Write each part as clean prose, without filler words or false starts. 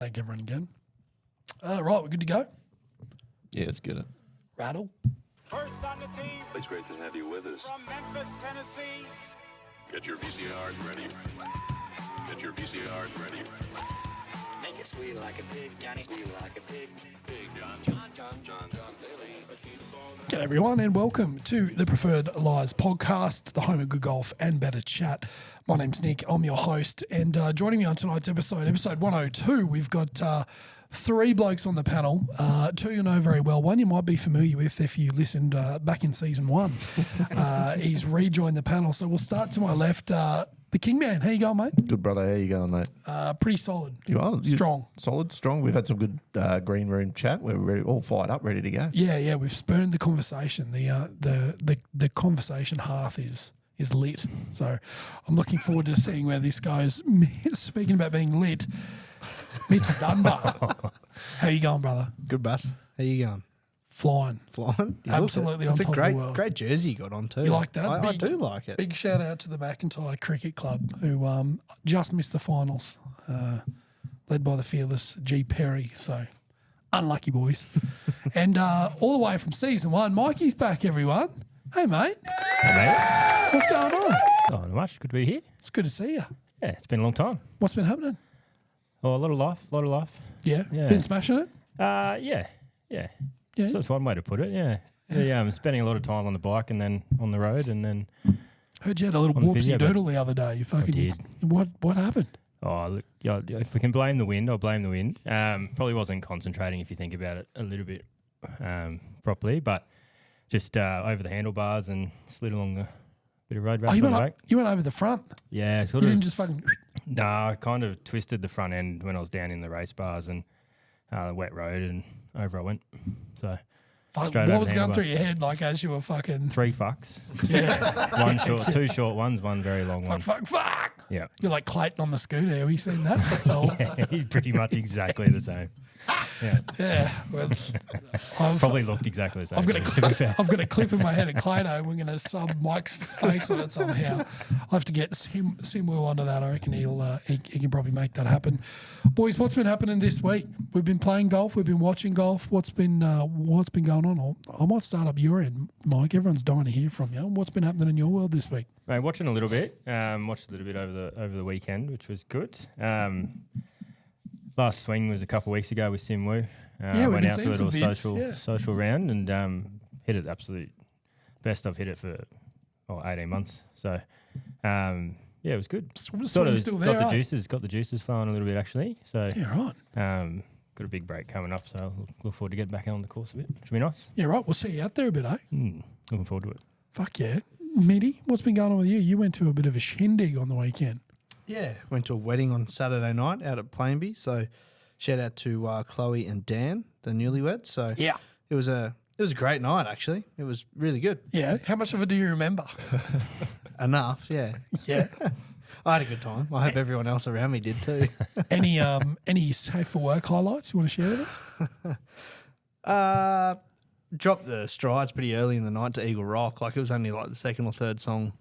Thank everyone again. Right, we're good to go. Yeah, let's get it. Rattle. First on the team It's great to have you with us. from Memphis, Tennessee. Get your VCRs ready. Get your VCRs ready. Make it squeal like a pig, Johnny. Squeal like a pig. Big John Daly. G'day everyone and welcome to the Preferred Lies podcast, the home of good golf and better chat. My name's Nick, I'm your host, and joining me on tonight's episode 102, we've got three blokes on the panel, two you know very well. One you might be familiar with if you listened back in season one. He's rejoined the panel, so we'll start to my left. The Kingman, how you going, mate? Good, brother. How you going, mate? Pretty solid. You are Strong. solid, strong. We've had some good green room chat. We're ready, all fired up, ready to go. Yeah, we've spurned the conversation. The conversation hearth is lit. So I'm looking forward to seeing where this goes. Speaking about being lit, Mitch Dunbar. How you going, brother? Good, Bus. How you going? Flying. Flying? You Absolutely look on it. It's top a great, of the world. great jersey you got on too. You like that? I do like it. Big shout out to the McIntyre Cricket Club who just missed the finals, led by the fearless G. Perry. So unlucky boys. And all the way from season one, Mikey's back, everyone. Hey, mate. Hey, mate. What's going on? Oh, not much. Good to be here. It's good to see you. Yeah, it's been a long time. What's been happening? Oh, a lot of life. Yeah. Yeah. Been smashing it? Yeah. Yeah. So that's one way to put it, yeah. Yeah, I'm spending a lot of time on the bike and then on the road and then, Heard you had a little On the whoopsie video, but- doodle the other day. You fucking did. What happened? oh, look, yeah, if we can blame the wind, I'll blame the wind. Probably wasn't concentrating if you think about it a little bit properly, but just over the handlebars and slid along a bit of road rash Oh, you on went, the up, bike. you went over the front. Yeah, sort You of. didn't just fucking... No, I kind of twisted the front end when I was down in the race bars and the wet road and over I went. So Fuck, Straight what over was the going through handlebars. your head like as you were fucking... 3 fucks. Yeah. One short, 2 short ones, one very long one. fuck. Yeah. You're like Clayton on the scooter. Have you seen that? Oh, Pretty much exactly the same. Yeah. yeah. Well, I've, Probably looked exactly the same. I've got a clip in my head of Clayton and we're going to sub Mike's face on it somehow. I'll have to get Simwu onto that. I reckon he can probably make that happen. Boys, what's been happening this week? We've been playing golf. We've been watching golf. What's been going on? I might start up your end, Mike. Everyone's dying to hear from you. What's been happening in your world this week? Mate, watching a little bit. Watched a little bit over the weekend, which was good. Last swing was a couple of weeks ago with Simwu. Yeah, we've went been out for seeing a some little vids, social round and hit it absolute best I've hit it for 18 months. So yeah, it was good. Swing's Sort of still there, got eh? the juices flowing a little bit actually. So Yeah, right. got a big break coming up, so look forward to getting back on the course a bit. Should be nice. Yeah, right. We'll see you out there a bit, eh? Looking forward to it. Fuck yeah. Mitty, what's been going on with you? You went to a bit of a shindig on the weekend. Yeah, went to a wedding on Saturday night out at Plainby. So shout out to Chloe and Dan, the newlyweds. So Yeah. it was a great night actually. It was really good. Yeah. How much of it do you remember? Enough, yeah. Yeah. I had a good time. I hope everyone else around me did too. Any safe for work highlights you want to share with us? Dropped the strides pretty early in the night to Eagle Rock. Like it was only like the second or third song.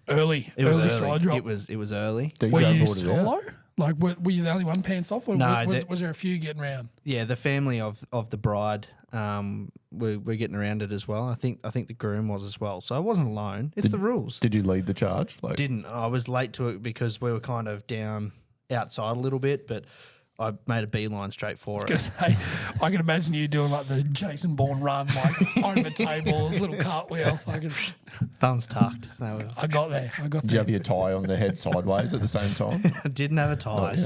Early stride drop. It was early. Were you boarded out. solo? Like, were you the only one pants off? Or No, was there a few getting round? Yeah, the family of the bride we're getting around it as well. I think the groom was as well. So I wasn't alone. It's the rules. Did you lead the charge? Like, I was late to it because we were kind of down outside a little bit, but I made a beeline straight for I was it. going to say, I can imagine you doing like the Jason Bourne run, like over tables, little cartwheel. Fucking, Thumbs tucked. I got there. did you have your tie on the head sideways at the same time? I didn't have a tie.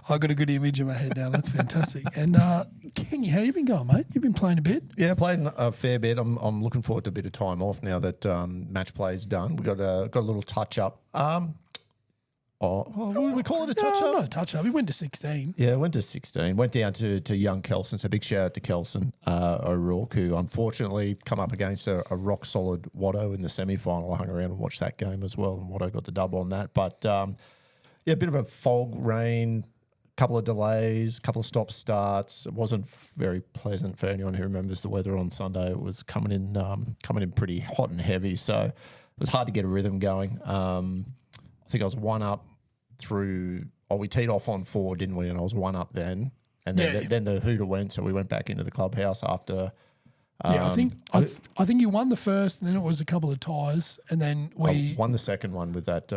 I got a good image in my head now. That's fantastic. And Kenny, how you been going, mate? You've been playing a bit. Yeah, played a fair bit. I'm looking forward to a bit of time off now that match play is done. We got a little touch up. What do we call it? A touch up? Not a touch up. We went to 16. Yeah, went to 16. Went down to young Kelson. So big shout out to Kelson O'Rourke, who unfortunately come up against a rock solid Watto in the semi-final. I hung around and watched that game as well, and Watto got the dub on that. But yeah, a bit of a fog, rain, couple of delays, couple of stop starts. It wasn't very pleasant for anyone who remembers the weather on Sunday. It was coming in pretty hot and heavy, so it was hard to get a rhythm going. I think I was one up through. Oh, we teed off on 4, didn't we? And I was 1 up then. And then, Yeah. then the hooter went, so we went back into the clubhouse after. Yeah, I think you won the first, and then it was a couple of ties, and then I won the second one with that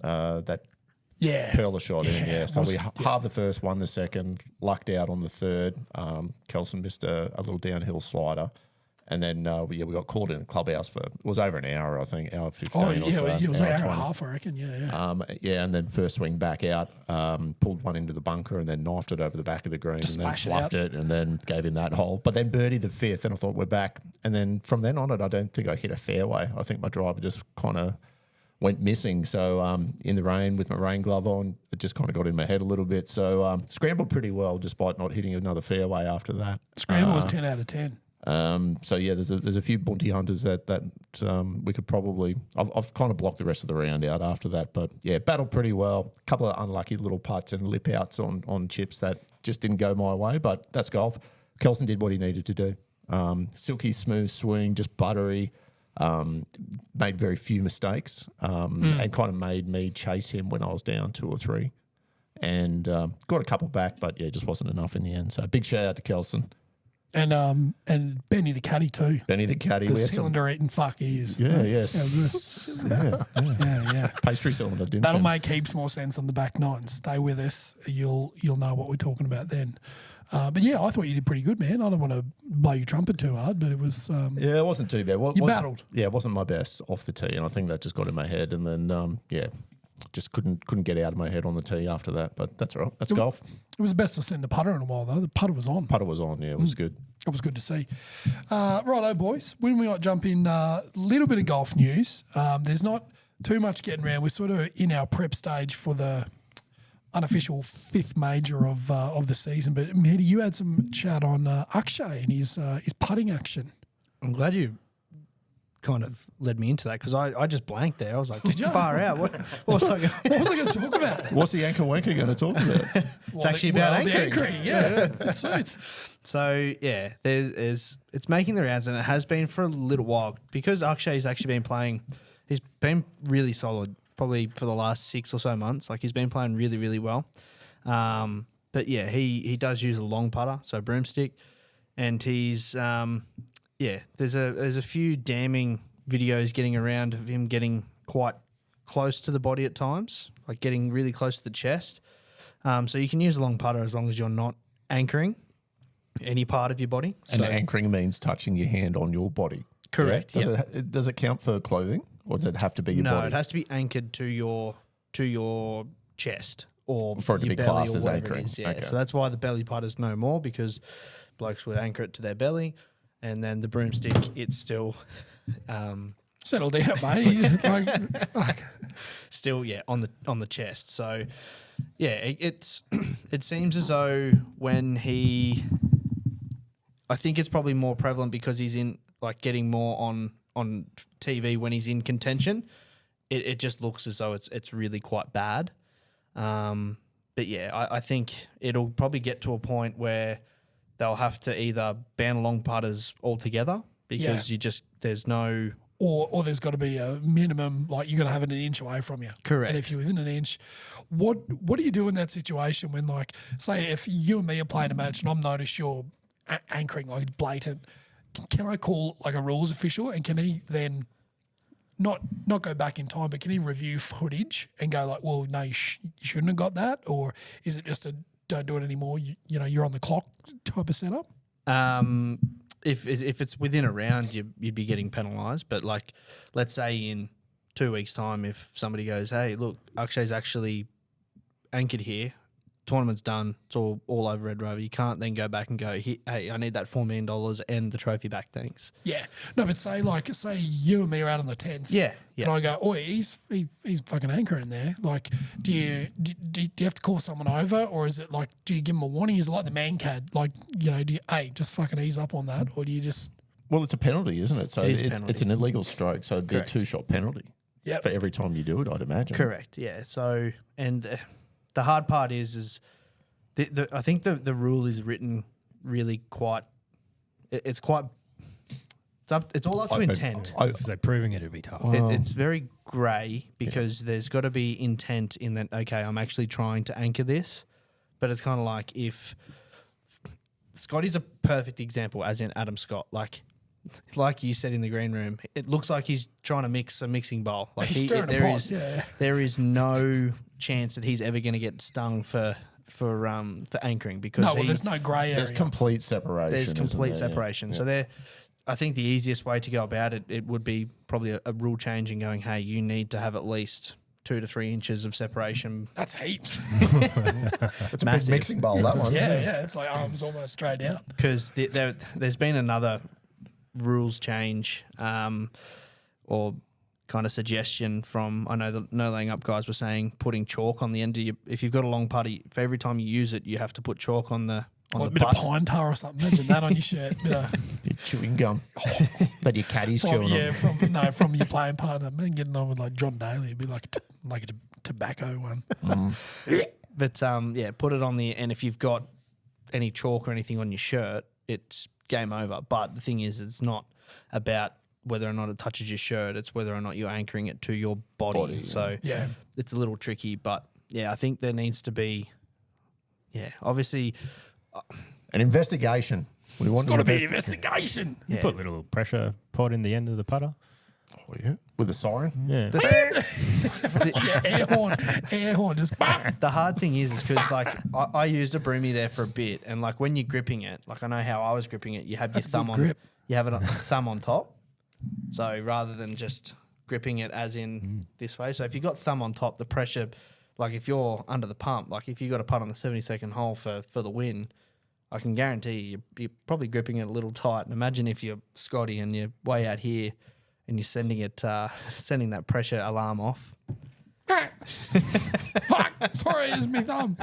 that yeah, curler shot in. Yeah, so was- we halved the first, won the second, lucked out on the third. Kelson missed a little downhill slider. And then we got called in the clubhouse for, it was over an hour, I think, hour 15 Oh or yeah, so. it was an hour and a 20. half, I reckon. Yeah. Yeah, and then first swing back out, pulled one into the bunker and then knifed it over the back of the green Just and then smash it fluffed it and then gave him that hole. But then birdied the 5th and I thought we're back. And then from then on I don't think I hit a fairway. I think my driver just kind of went missing. So in the rain with my rain glove on, it just kind of got in my head a little bit. So scrambled pretty well despite not hitting another fairway after that. Scramble was 10 out of 10. So yeah, there's a few bounty hunters that we could probably. I've kind of blocked the rest of the round out after that, but yeah, battled pretty well. A couple of unlucky little putts and lip outs on chips that just didn't go my way, but that's golf. Kelson did what he needed to do. Silky smooth swing, just buttery. Made very few mistakes, and kind of made me chase him when I was down 2 or 3, and got a couple back, but yeah, just wasn't enough in the end. So big shout out to Kelson. And Benny the caddy too. Benny the caddy. The we had some- cylinder eating fuck he is. Yeah, yes. Yeah. Yeah. Pastry cylinder didn't That'll sound- make heaps more sense on the back nine. Stay with us. You'll know what we're talking about then. But yeah, I thought you did pretty good, man. I don't want to blow your trumpet too hard, but it was. Yeah, it wasn't too bad. You battled. Yeah, it wasn't my best off the tee, and I think that just got in my head, and then just couldn't get out of my head on the tee after that. But that's all right. That's golf. It was the best I've seen the putter in a while though. The putter was on. Putter was on. Yeah, it was good. It was good to see. Righto, boys. When we might jump in a little bit of golf news. There's not too much getting around. We're sort of in our prep stage for the unofficial 5th major of the season. But Mehdi, you had some chat on Akshay and his putting action. I'm glad you kind of led me into that because I just blanked there. I was like, Did you? far out. What was I going? What was I going to talk about? What's the anchor wanker going to talk about? It's actually about the anchoring. Yeah, it suits. So yeah, there's it's making the rounds and it has been for a little while because Akshay's actually been playing. He's been really solid, probably for the last 6 or so months. Like he's been playing really, really well. But yeah, he does use a long putter, so broomstick, and he's there's a few damning videos getting around of him getting quite close to the body at times, like getting really close to the chest. So you can use a long putter as long as you're not anchoring any part of your body. And So- anchoring means touching your hand on your body. Correct, Yeah? Does it count for clothing, or does it have to be your no, body? it has to be anchored to your chest or For it to your be belly classed or as whatever anchoring. it is. Yeah. Okay. So that's why the belly putters no more because blokes would anchor it to their belly, and then the broomstick it's still Settle down, mate. You just, fuck. still on the chest. So yeah, it seems as though when I think it's probably more prevalent because he's in like getting more on TV when he's in contention. It just looks as though it's really quite bad. But yeah, I think it'll probably get to a point where they'll have to either ban long putters altogether because there's no. Or there's got to be a minimum, like you're going to have it an inch away from you. Correct. And if you're within an inch, what do you do in that situation when, like, say if you and me are playing a match and I'm noticed you're anchoring like blatant, can I call like a rules official and can he then not go back in time, but can he review footage and go like, well, no, you shouldn't have got that? Or is it just a don't do it anymore, you're on the clock type of setup? If it's within a round, you'd be getting penalised. But like, let's say in 2 weeks' time, if somebody goes, "Hey, look, Akshay's actually anchored here. Tournament's done. It's all over Red Rover." You can't then go back and go, "Hey, I need that $4 million and the trophy back, thanks." Yeah. No, but say you and me are out on the 10th. Yeah. And I go, oh, he's fucking anchoring there. Like, do you have to call someone over, or is it like, do you give him a warning? Is it like the man cad? Like, do you, just fucking ease up on that, or do you just? Well, it's a penalty, isn't it? So It is a it's penalty. an illegal stroke, so it'd be Correct. a 2-shot penalty Yep. for every time you do it, I'd imagine. Correct. Yeah. So, and the hard part is I think the rule is written really quite. It's quite. It's all up to intent. So proving it would be tough. It's very grey because there's got to be intent in that. Okay, I'm actually trying to anchor this, but it's kind of like if Scotty's a perfect example, as in Adam Scott. Like you said in the green room, it looks like he's trying to mix a mixing bowl. Like He's stirring a pot, yeah. there is no chance that he's ever going to get stung for anchoring because No, well, there's no grey area. There's complete separation. there's isn't complete there? separation. Yeah. So I think the easiest way to go about it would be probably a rule change and going, hey, you need to have at least 2 to 3 inches of separation. That's heaps. It's a Massive. big mixing bowl, that one. yeah. It's like arms almost straight out. Because there's been another rules change or kind of suggestion from, I know the No Laying Up guys were saying putting chalk on the end of your, if you've got a long putty, for every time you use it, you have to put chalk on the Like a the bit of putt. pine tar or something. Imagine that on your shirt. Bit of, Your chewing gum. That your caddy's chewing on. from your playing partner. Imagine getting on with like John Daly. It'd be like a tobacco one. But put it on the, and if you've got any chalk or anything on your shirt, it's game over. But the thing is, it's not about whether or not it touches your shirt, it's whether or not you're anchoring it to your body. So Yeah. it's a little tricky, but yeah, I think there needs to be, obviously, An investigation. We want Got to an be investi- investigation. You put a little pressure pod in the end of the putter. Oh, yeah. With a siren. Yeah. Air horn. Just the hard thing is because like I used a broomy there for a bit, and like when you're gripping it, like I know how I was gripping it, you have That's your a thumb good on, grip. you have it on thumb on top. So rather than just gripping it as in this way, so if you got thumb on top, the pressure, like if you're under the pump, like if you got a putt on the 72nd hole for the win, I can guarantee you're probably gripping it a little tight. And imagine if you're Scotty and you're way out here and you're sending that pressure alarm off. fuck. Sorry, it's me thumb.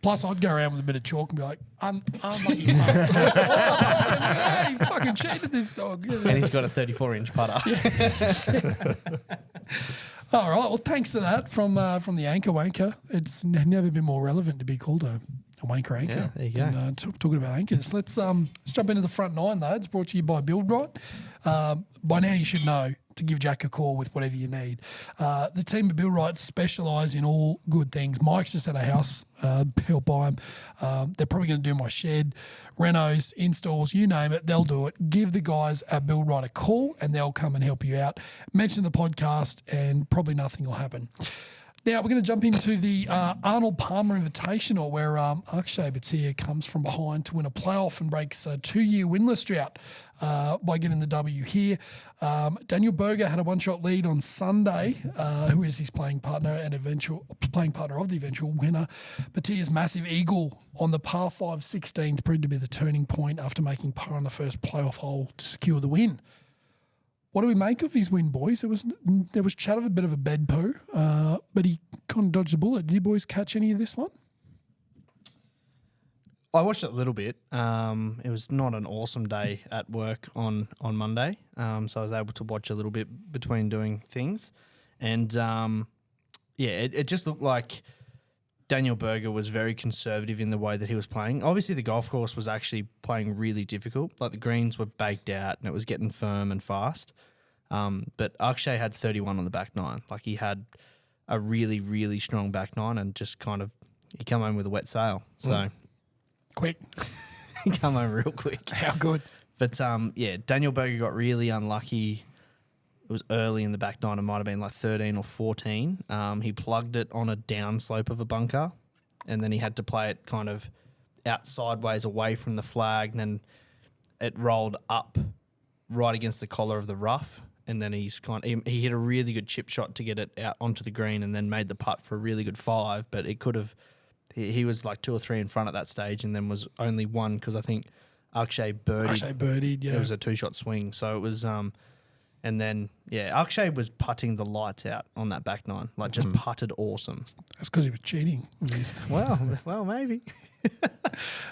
Plus, I'd go around with a bit of chalk and be like, unlucky putt. Hey, he fucking cheated this dog. And he's got a 34-inch putter. All right. Well, thanks to that from the Anchor Wanker. It's never been more relevant to be called a wanker anchor. Yeah, there you go. And, talking about anchors, let's jump into the front nine, though. It's brought to you by BuildRight. By now, you should know to give Jack a call with whatever you need. The team at BuildRight specialise in all good things. Mike's just at a house, help buy them. They're probably going to do my shed, renos, installs, you name it, they'll do it. Give the guys at BuildRight a call and they'll come and help you out. Mention the podcast and probably nothing will happen. Now, we're going to jump into the Arnold Palmer Invitational, where Akshay Bhatia comes from behind to win a playoff and breaks a 2-year winless drought by getting the W here. Daniel Berger had a one-shot lead on Sunday, who is his playing partner and playing partner of the eventual winner. Bhatia's massive eagle on the par 5 16th proved to be the turning point after making par on the first playoff hole to secure the win. What do we make of his win, boys? There was chat of a bit of a bed poo, but he kind of dodged the bullet. Did you boys catch any of this one? I watched it a little bit. It was not an awesome day at work on Monday, so I was able to watch a little bit between doing things. And, it just looked like Daniel Berger was very conservative in the way that he was playing. Obviously, the golf course was actually playing really difficult. Like, the greens were baked out and it was getting firm and fast. But Akshay had 31 on the back nine. Like, he had a really, really strong back nine and just kind of, he come home with a wet sail. So, Quick. he come home real quick. How good? But, Daniel Berger got really unlucky. It was early in the back nine. It might have been like 13 or 14. He plugged it on a down slope of a bunker, and then he had to play it kind of out sideways away from the flag. And then it rolled up right against the collar of the rough. And then he hit a really good chip shot to get it out onto the green, and then made the putt for a really good 5. But it could have, he was like 2 or 3 in front at that stage, and then was only 1 because I think Akshay birdied. Yeah. It was a 2-shot swing. So it was, and then, Akshay was putting the lights out on that back nine. Like, just putted awesome. That's because he was cheating. Well, maybe.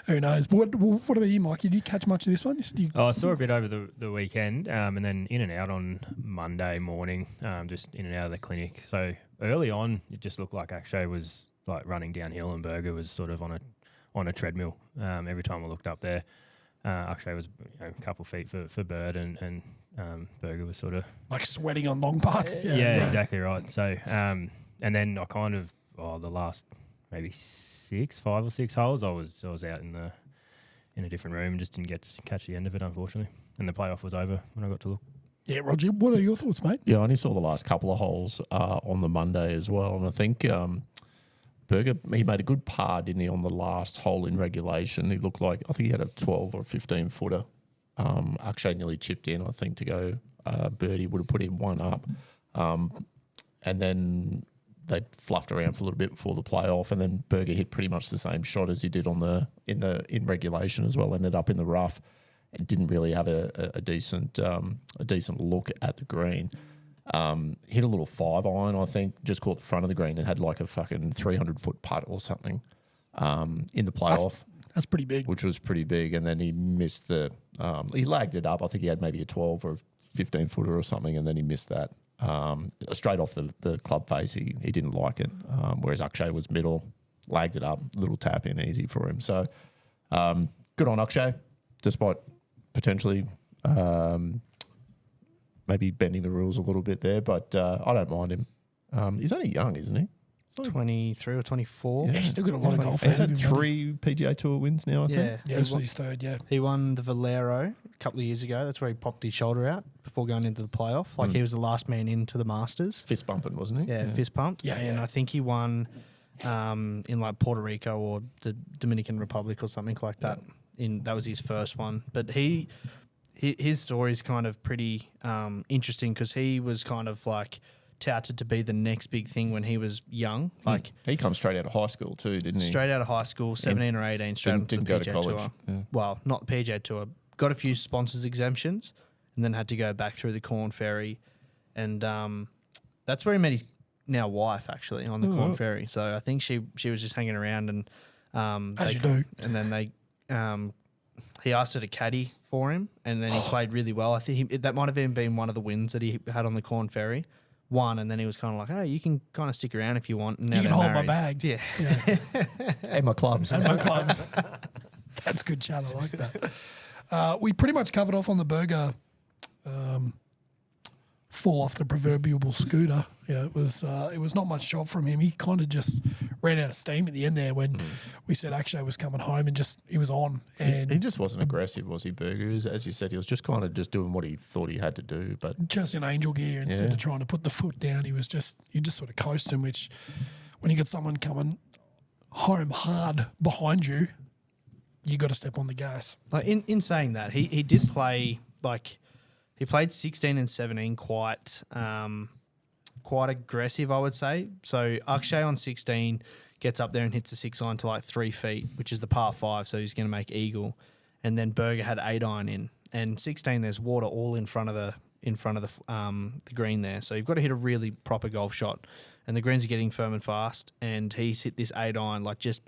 Who knows? But what about you, Mike? Did you catch much of this one? I saw a bit over the weekend, and then in and out on Monday morning, just in and out of the clinic. So early on, it just looked like Akshay was like running downhill, and Berger was sort of on a treadmill. Every time I looked up there, Akshay was a couple feet for Bird, and Berger was sort of Like sweating on long putts. yeah, exactly right. So and then I kind of the last maybe 5 or 6 holes I was out in a different room and just didn't get to catch the end of it, unfortunately. And the playoff was over when I got to look. Yeah, Roger, what are your thoughts, mate? Yeah, I only saw the last couple of holes on the Monday as well, and I think Berger, he made a good par, didn't he, on the last hole in regulation? He looked like, I think he had a 12 or 15 footer. Akshay nearly chipped in, I think, to go birdie, would have put him one up, and then they fluffed around for a little bit before the playoff, and then Berger hit pretty much the same shot as he did in regulation as well. Ended up in the rough. And didn't really have a decent look at the green. Hit a little 5-iron, I think, just caught the front of the green and had like a fucking 300-foot putt or something in the playoff. That's pretty big. Which was pretty big. And then he missed he lagged it up. I think he had maybe a 12 or 15-footer or something, and then he missed that. Straight off the club face, he didn't like it. Whereas Akshay was middle, lagged it up, little tap in, easy for him. So good on Akshay, despite potentially maybe bending the rules a little bit there, but I don't mind him. He's only young, isn't he? 23 or 24. Yeah, he's still got a lot of golf. He's ahead had of him, hasn't 3 PGA Tour wins now, I think. Yeah. he? Yeah, this is his third, yeah. He won the Valero a couple of years ago. That's where he popped his shoulder out before going into the playoff. Like he was the last man into the Masters. Fist bumping, wasn't he? Yeah, fist pumped. Yeah, and yeah. I think he won in like Puerto Rico or the Dominican Republic or something like that. That was his first one. But his story is kind of pretty interesting because he was kind of like touted to be the next big thing when he was young. Like He comes straight out of high school too, didn't he? straight out of high school, 17 or 18, straight up to didn't the go PGA to college. Tour. Yeah. Well, not the PGA Tour. Got a few sponsors exemptions and then had to go back through the Corn Ferry. And that's where he met his now wife, actually, on the Corn Ferry. So I think she was just hanging around and As you do. and then he asked her to caddy for him, and then he played really well. I think that might have even been one of the wins that he had on the Corn Ferry. Won, and then he was kind of like, "Hey, you can kind of stick around if you want." And now You can they're hold my married. bag. Yeah. And my clubs. And my clubs. That's good chat. I like that. We pretty much covered off on the Berger fall off the proverbial scooter. Yeah, it was not much job from him. He kind of just ran out of steam at the end there when we said Akshay was coming home and just he was on. And He just wasn't aggressive, was he, Berger? As you said, he was just kind of just doing what he thought he had to do. But just in angel gear instead Yeah. of trying to put the foot down, you just sort of coasting, which when you get someone coming home hard behind you, you got to step on the gas. Like in saying that, he did play like he played 16 and 17 quite aggressive, I would say. So Akshay on 16 gets up there and hits a 6-iron to like 3 feet, which is the par 5, so he's going to make eagle. And then Berger had 8-iron in, and 16 there's water all in front of the green there. So you've got to hit a really proper golf shot, and the greens are getting firm and fast. And he's hit this 8-iron like just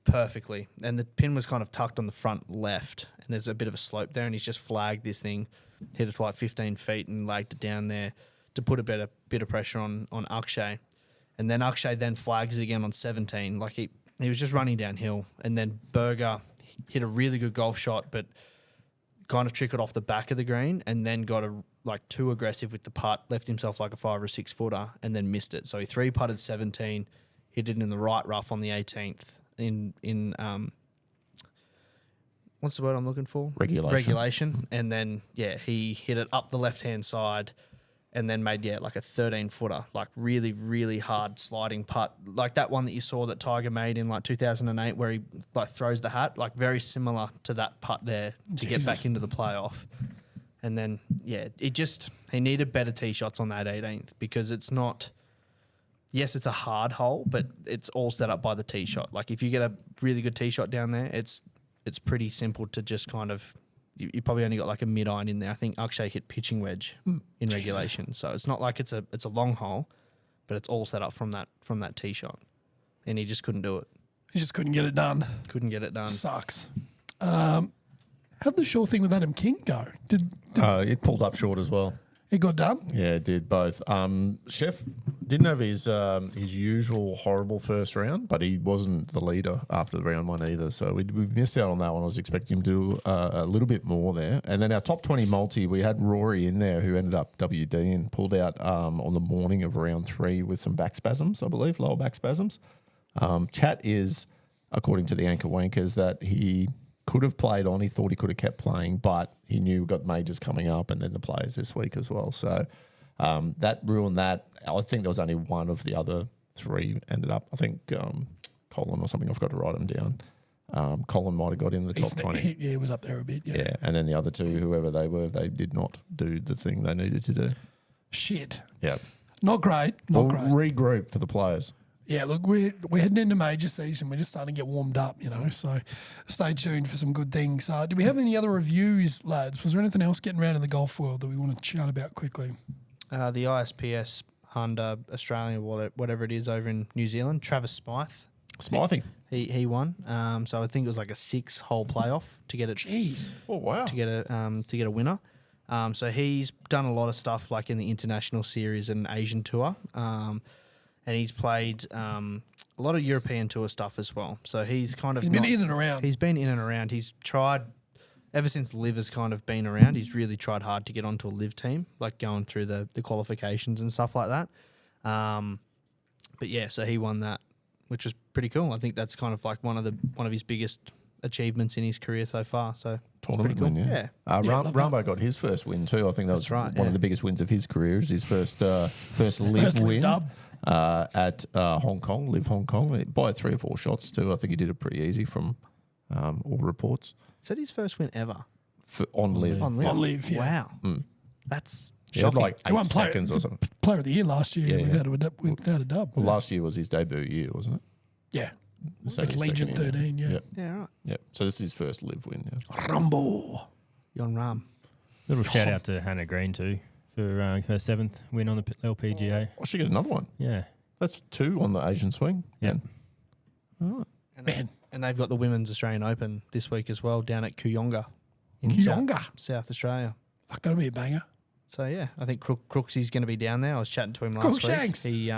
perfectly, and the pin was kind of tucked on the front left, and there's a bit of a slope there, and he's just flagged this thing, hit it to like 15 feet and lagged it down there to put a bit of pressure on Akshay. And then Akshay then flags it again on 17. Like he was just running downhill, and then Berger hit a really good golf shot, but kind of trickled off the back of the green, and then got too aggressive with the putt, left himself like a 5 or 6 footer, and then missed it. So he 3-putted 17, hit it in the right rough on the 18th in what's the word I'm looking for? Regulation. And then, he hit it up the left-hand side and then made, like a 13-footer, like really, really hard sliding putt. Like that one that you saw that Tiger made in like 2008 where he like throws the hat, like very similar to that putt there to get back into the playoff. And then, he needed better tee shots on that 18th because it's not... Yes, it's a hard hole, but it's all set up by the tee shot. Like if you get a really good tee shot down there, it's pretty simple to just kind of you probably only got like a mid-iron in there. I think Akshay hit pitching wedge in regulation, so it's not like it's a long hole, but it's all set up from that tee shot, and he just couldn't do it. He just couldn't get it done. Couldn't get it done. Sucks. How'd the sure thing with Adam King go? Did it pulled up short as well. It got done. Yeah, it did both. Chef didn't have his usual horrible first round, but he wasn't the leader after the round one either. So we missed out on that one. I was expecting him to do a little bit more there. And then our top 20 multi, we had Rory in there who ended up WD and pulled out on the morning of round 3 with some back spasms, I believe, lower back spasms. Chat is, according to the Anchor Wankers, that he could have played on. He thought he could have kept playing, but he knew we got majors coming up and then the players this week as well. So that ruined that. I think there was only one of the other 3 ended up. I think Colin or something. I forgot to write them down. Colin might have got in the top 20. He was up there a bit. Yeah. And then the other 2, whoever they were, they did not do the thing they needed to do. Shit. Yeah. Not great. Not great. Regroup for the players. Yeah, look, we're heading into major season. We're just starting to get warmed up, So stay tuned for some good things. Do we have any other reviews, lads? Was there anything else getting around in the golf world that we want to chat about quickly? The ISPS Honda Australia, whatever it is, over in New Zealand. Travis Smything. he won. So I think it was like a 6-hole playoff to get it. Jeez. Oh, wow. To get a winner. So he's done a lot of stuff like in the international series and Asian tour. And he's played a lot of European tour stuff as well. So he's kind of He's been in and around. He's been in and around. He's tried ever since Liv has kind of been around. He's really tried hard to get onto a Liv team, like going through the qualifications and stuff like that. But yeah, so he won that, which was pretty cool. I think that's kind of like one of his biggest achievements in his career so far. So Tournament pretty cool. win, Yeah. Rambo got his first win too. I think that was right, one yeah. of the biggest wins of his career. Is his first Liv win dub. At Hong Kong, Live Hong Kong, by 3 or 4 shots too. I think he did it pretty easy from all reports. Is that his first win ever? On Live. On Liv. On Liv, yeah. Wow. That's He had shocking. like He 8 won seconds or something. Player of the year last year Yeah, without a dub. Well, last year was his debut year, wasn't it? Yeah. So With his Legion second year. 13, yeah. Yep. Yeah, right. Yep. So this is his first Live win. Yeah. Rumble. Yon Ram. Little shout out to Hannah Green too for her 7th win on the LPGA. I should get another one. Yeah. That's 2 on the Asian swing. Yeah. Man. And they've got the Women's Australian Open this week as well down at Kooyonga in Kooyonga. South Australia. Fuck, that'll be a banger. So yeah, I think Crooksy's going to be down there. I was chatting to him last Crookshanks. week.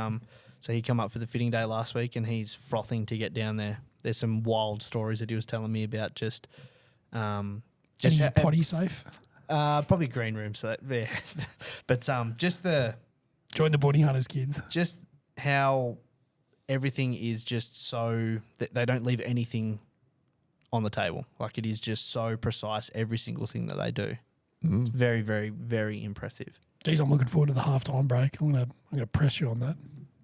He come up for the fitting day last week, and he's frothing to get down there. There's some wild stories that he was telling me about. Just Any potty safe? probably green room. So yeah, but just Join the Bounty Hunters, kids. just how everything is just so that they don't leave anything on the table. Like it is just so precise, every single thing that they do. It's very, very, very impressive. Geez, I'm looking forward to the halftime break. I'm gonna press you on that.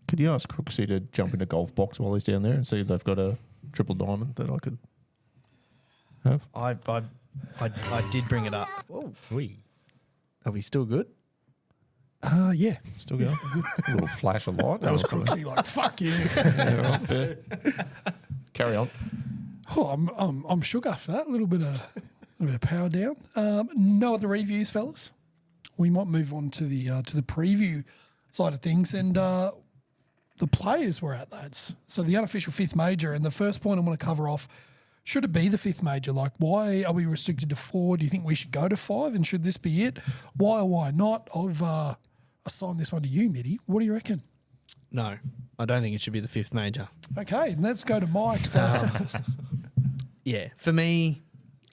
Could you ask Crooksy to jump in a golf box while he's down there and see if they've got a triple diamond that I could have? I did bring it up. Whoa. We. Are we still good? Yeah. Still going? A little flash of light. That was Crooksy, like, fuck you. Yeah, right, fair. Carry on. Oh, I'm shook after that. A little bit of power down. No other reviews, fellas. We might move on to the preview side of things, and the players were out, lads. So the unofficial 5th major, and the first point I want to cover off: should it be the 5th major? Like, why are we restricted to 4? Do you think we should go to 5? And should this be it? Why or why not? I've assigned this one to you, Mitty. What do you reckon? No, I don't think it should be the 5th major. Okay, let's go to Mike. Yeah, for me,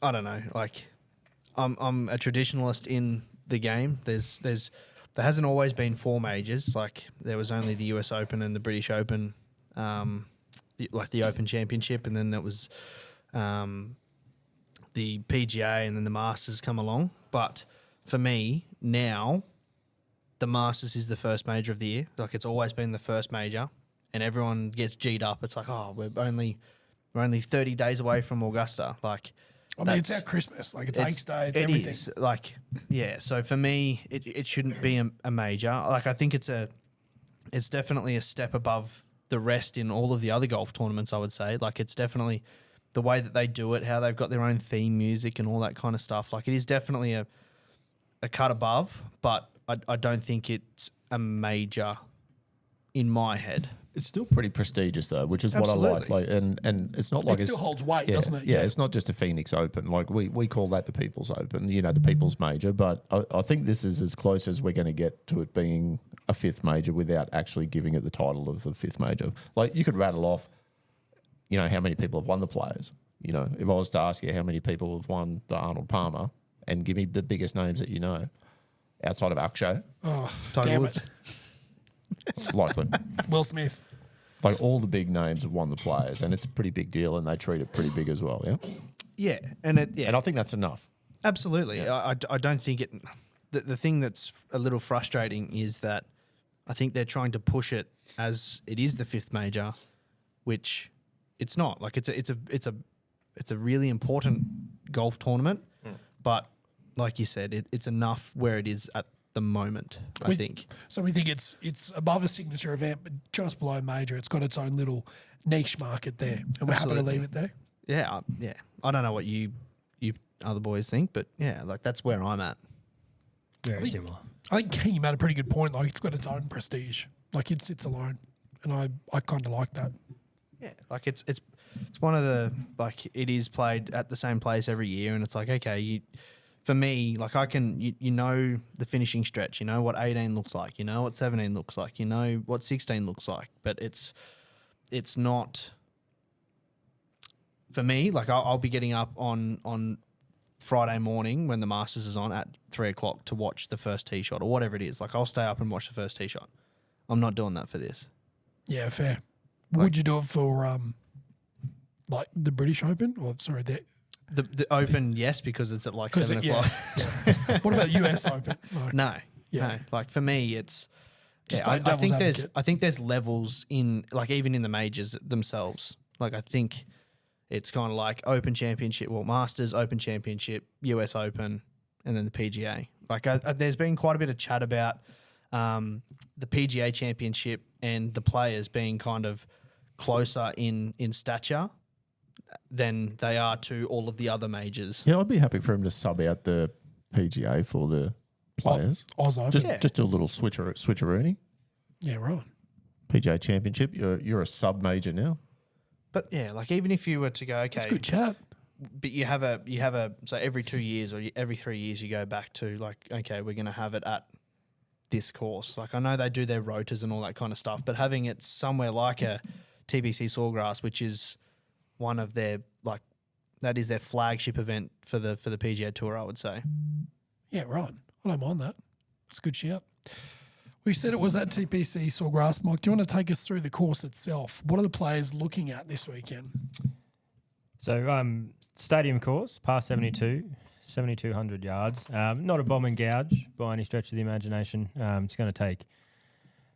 I don't know. Like, I'm a traditionalist in the game. There hasn't always been 4 majors. Like, there was only the US Open and the British Open, the Open Championship, and then there was the PGA, and then the Masters come along. But for me, now, the Masters is the first major of the year. Like, it's always been the first major, and everyone gets G'd up. It's like, oh, we're only 30 days away from Augusta. Like, I mean, it's our Christmas. Like, it's Ace Day. It's it everything. is. Like, yeah. So for me, it shouldn't be a major. Like, I think it's definitely a step above the rest in all of the other golf tournaments, I would say. Like, it's definitely the way that they do it, how they've got their own theme music and all that kind of stuff. Like, it is definitely a cut above, but I don't think it's a major in my head. It's still pretty prestigious though, which is what I like. Absolutely. Like, and it's not like It still holds weight, yeah, doesn't it? Yeah, it's not just a Phoenix Open. Like we call that the People's Open, the People's Major. But I think this is as close as we're going to get to it being a fifth major without actually giving it the title of a fifth major. Like you could rattle off, how many people have won the Players. If I was to ask you how many people have won the Arnold Palmer, and give me the biggest names that you know outside of Akshay, Oh, Tiger damn Woods. it. likely. Will Smith. Like all the big names have won the Players, and it's a pretty big deal, and they treat it pretty big as well. Yeah, Yeah, and and I think that's enough. absolutely. I don't think it. The thing that's a little frustrating is that I think they're trying to push it as it is the fifth major, which it's not. Like it's a really important golf tournament, but like you said, it's enough where it is at the moment. I think. So we think it's above a signature event, but just below major. It's got its own little niche market there, and we're happy to Absolutely. leave it there. Yeah, yeah. I don't know what you other boys think, but yeah, like that's where I'm at. Very similar. I think King made a pretty good point. Like it's got its own prestige. Like it sits alone, and I kind of like that. Yeah, like it's one of the like it is played at the same place every year, and it's like okay, for me, like I can you know the finishing stretch, you know what 18 looks like, you know what 17 looks like, you know what 16 looks like, but it's not for me. Like I'll be getting up on Friday morning when the Masters is on at 3:00 to watch the first tee shot or whatever it is. Like I'll stay up and watch the first tee shot. I'm not doing that for this. Yeah, fair. Would you do it for like the British Open, or sorry, The Open, yes, because it's at like 'cause 7 it- o'clock. yeah. What about US Open? Like, No, Yeah. no. Like for me, it's. Just Yeah, play I devil's think advocate. I think there's levels in like even in the majors themselves. Like I think it's kind of like Open Championship, well, Masters, Open Championship, US Open, and then the PGA. Like there's been quite a bit of chat about the PGA Championship and the players being kind of closer in stature than they are to all of the other majors. Yeah, I'd be happy for him to sub out the PGA for the Players. Oz Open. Just do a little switcheroony. Yeah, right. PGA Championship, you're a sub major now. But yeah, like even if you were to go, okay, It's good chat. but you have a so every 2 years or every 3 years you go back to like, okay, we're going to have it at this course. Like I know they do their rotas and all that kind of stuff, but having it somewhere like a TPC Sawgrass, which is one of their like that is their flagship event for the PGA Tour, I would say. Yeah, right. I don't mind that. It's a good shout. We said it was at TPC Sawgrass. Mike, do you want to take us through the course itself? What are the players looking at this weekend? So, stadium course, par 72, 7,200 yards. Not a bomb and gouge by any stretch of the imagination. It's going to take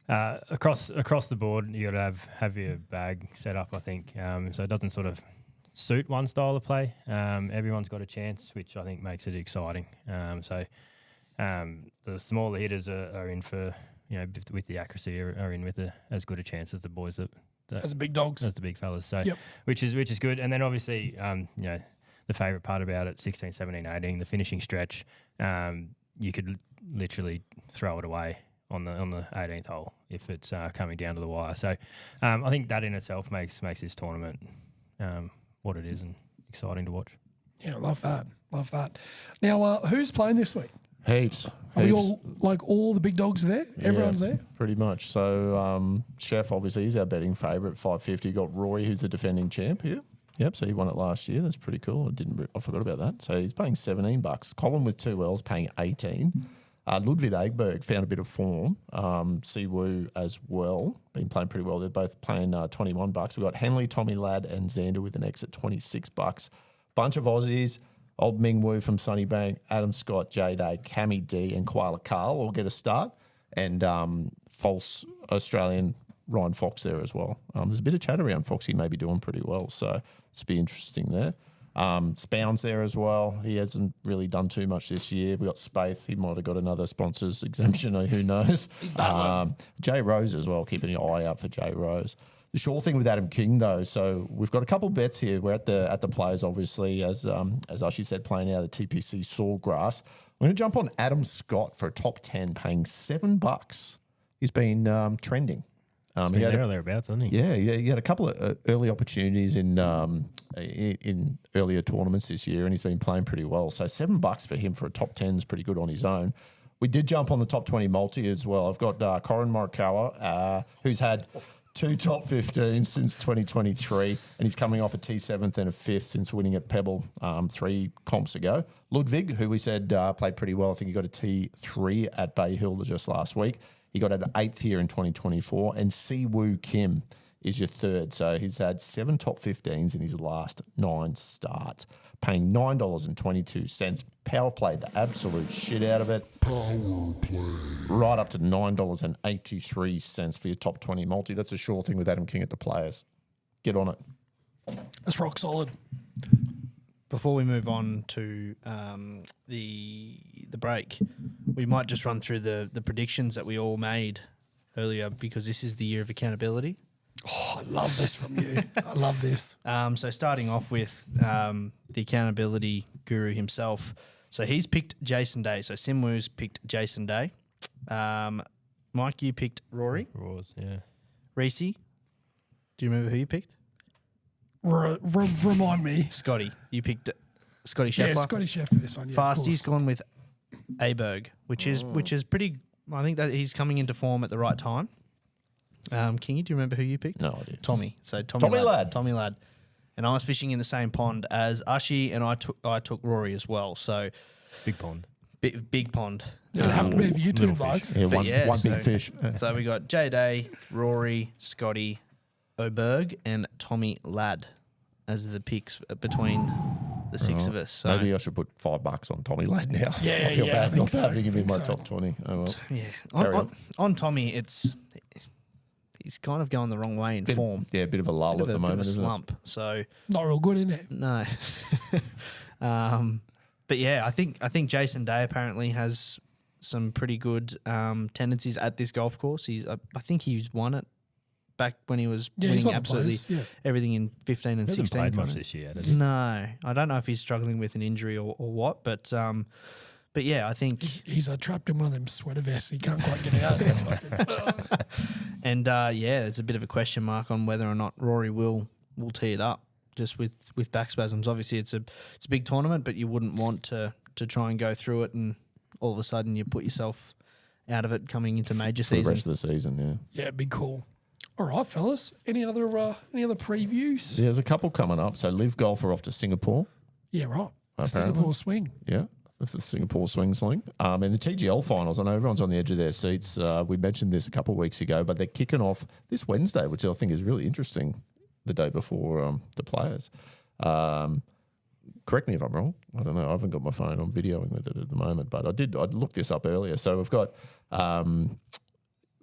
across the board. You got to have your bag set up, I think. So it doesn't sort of suit one style of play. Everyone's got a chance, which I think makes it exciting. The smaller hitters are in for with the accuracy are in with as good a chance as the boys that As the big dogs. as the big fellas. So, Yep. which is good. And then obviously, the favourite part about it, 16, 17, 18, the finishing stretch, you could literally throw it away on the 18th hole if it's coming down to the wire. So, I think that in itself makes this tournament what it is and exciting to watch. Yeah, love that. Love that. Now, who's playing this week? Heaps. Are we Heaps. all, like all the big dogs there? Everyone's Yeah, there? pretty much. So Chef, obviously, he's our betting favourite, 550. Got Roy, who's the defending champ here. Yep, so he won it last year. That's pretty cool. I forgot about that. So he's paying $17. Colin with 2 L's paying 18. Ludwig Egberg found a bit of form. Siwoo as well, been playing pretty well. They're both playing $21. We've got Henley, Tommy Ladd, and Xander with an X at $26. Bunch of Aussies. Old Ming Wu from Sunnybank, Adam Scott, J-Day, Cammy D, and Koala Carl all get a start. And false Australian Ryan Fox there as well. There's a bit of chat around Foxy maybe doing pretty well, so it's be interesting there. Spoun's there as well. He hasn't really done too much this year. We got Spaeth. He might have got another sponsor's exemption. Who knows? Jay Rose as well. Keeping your eye out for Jay Rose. The sure thing with Adam King though. So we've got a couple bets here. We're at the Players obviously as Ushy said, playing out at TPC Sawgrass. I'm going to jump on Adam Scott for a top 10, paying $7. He's been trending. He's He been had there a- or thereabouts, hasn't he? Yeah, he had a couple of early opportunities in earlier tournaments this year, and he's been playing pretty well. So $7 for him for a top 10 is pretty good on his own. We did jump on the top 20 multi as well. I've got Corin Morikawa, who's had 2 top 15s since 2023, and he's coming off a T7th and a 5th since winning at Pebble 3 comps ago. Ludwig, who we said played pretty well. I think he got a T3 at Bay Hill just last week. He got an 8th here in 2024. And Siwoo Kim is your 3rd. So he's had 7 top 15s in his last 9 starts, paying $9.22. Power played the absolute shit out of it. Power play. Right up to $9.83 for your top 20 multi. That's a sure thing with Adam King at the Players. Get on it. That's rock solid. Before we move on to the break, we might just run through the predictions that we all made earlier, because this is the year of accountability. Oh, I love this from you. I love this. So starting off with the accountability guru himself. So he's picked Jason Day. So Simwoo's picked Jason Day. Mike, you picked Rory. Roars, yeah. Reese, do you remember who you picked? Remind me. Scotty. You picked Scotty Scheffler. Yeah, Scotty Scheffler this one. Yeah, of Fasty's course. gone with Aberg, which is pretty. I think that he's coming into form at the right time. Kingy, do you remember who you picked? No idea. Tommy. So Tommy Ladd. Tommy Ladd. And I was fishing in the same pond as Ushi, and I took Rory as well. So Big pond. big pond. It'd have to be for you two Little blokes. fish. Yeah, But one, yeah, one so- big fish. So we got J Day, Rory, Scotty, Oberg, and Tommy Ladd as the picks between the 6 of us. So Maybe I should put $5 on Tommy Ladd now. Yeah, I feel yeah, I bad think not so. having him in I my think so. top 20. Oh, well. yeah, Carry on Tommy, he's kind of going the wrong way in form. Yeah, a bit of a lull Bit of at the a moment, isn't slump. So Not real good, isn't it? no. But yeah, I think Jason Day apparently has some pretty good tendencies at this golf course. I think he's won it back when he was Yeah, he's winning one of the absolutely players, yeah. everything in 15 and He hasn't 16. played much kinda. this year, has he? No, I don't know if he's struggling with an injury or what, but yeah, I think He's trapped in one of them sweater vests. He can't quite get out. It's fucking- and yeah, there's a bit of a question mark on whether or not Rory will tee it up just with back spasms. Obviously, it's a big tournament, but you wouldn't want to try and go through it and all of a sudden you put yourself out of it coming into major For the season. rest of the season, yeah. yeah, big call. All right, fellas. Any other previews? Yeah, there's a couple coming up. So Live Golf are off to Singapore. Yeah, right. The Apparently. Singapore swing. Yeah, that's the Singapore swing sling. And the TGL finals, I know everyone's on the edge of their seats. We mentioned this a couple of weeks ago, but they're kicking off this Wednesday, which I think is really interesting, the day before the Players. Correct me if I'm wrong. I don't know. I haven't got my phone. I'm videoing with it at the moment, but I looked this up earlier. So we've got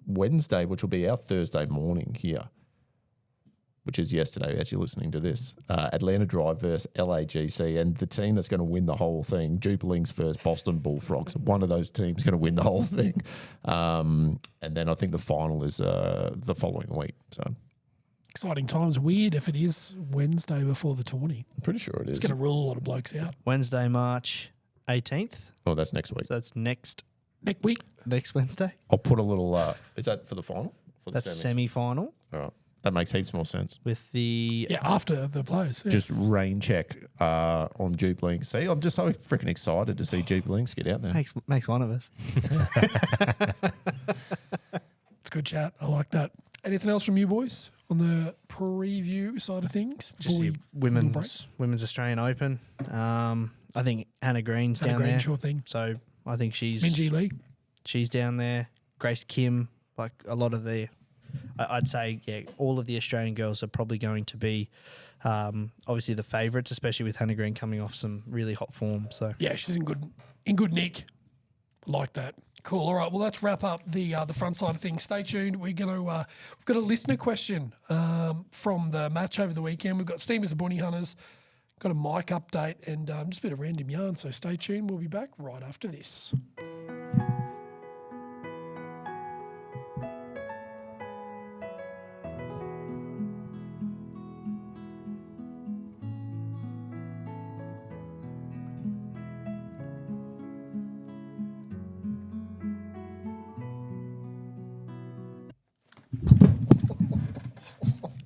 Wednesday, which will be our Thursday morning here, which is yesterday as you're listening to this. Atlanta Drive versus LAGC, and the team that's going to win the whole thing, Jupilings versus Boston Bullfrogs. One of those teams going to win the whole thing. And then I think the final is the following week. So I'm Exciting times. Weird if it is Wednesday before the tourney. pretty sure it is. It's going to rule a lot of blokes out. Wednesday, March 18th. Oh, that's next week. So that's next Next week. Wednesday. I'll put a little. Is that for the final? For the That's semis? semi-final All right. That makes heaps more sense. with the Yeah, after the players. Yeah. Just rain check on Jupilings. See, I'm just so freaking excited to see Jupilings get out there. makes one of us. It's good chat. I like that. Anything else from you boys on the preview side of things? Just before the we- little break? women's Australian Open. I think Hannah Green's Hannah down Green, there. sure thing. So I think Minjee Lee. she's down there. Grace Kim, like a lot of I'd say, yeah, all of the Australian girls are probably going to be obviously the favourites, especially with Hannah Green coming off some really hot form. So Yeah, she's in good nick. Like that. Cool. All right. Well, let's wrap up the front side of things. Stay tuned. We're gonna we've got a listener question from the match over the weekend. We've got Steamers and Bunny Hunters. Got a mic update and just a bit of random yarn. So stay tuned. We'll be back right after this.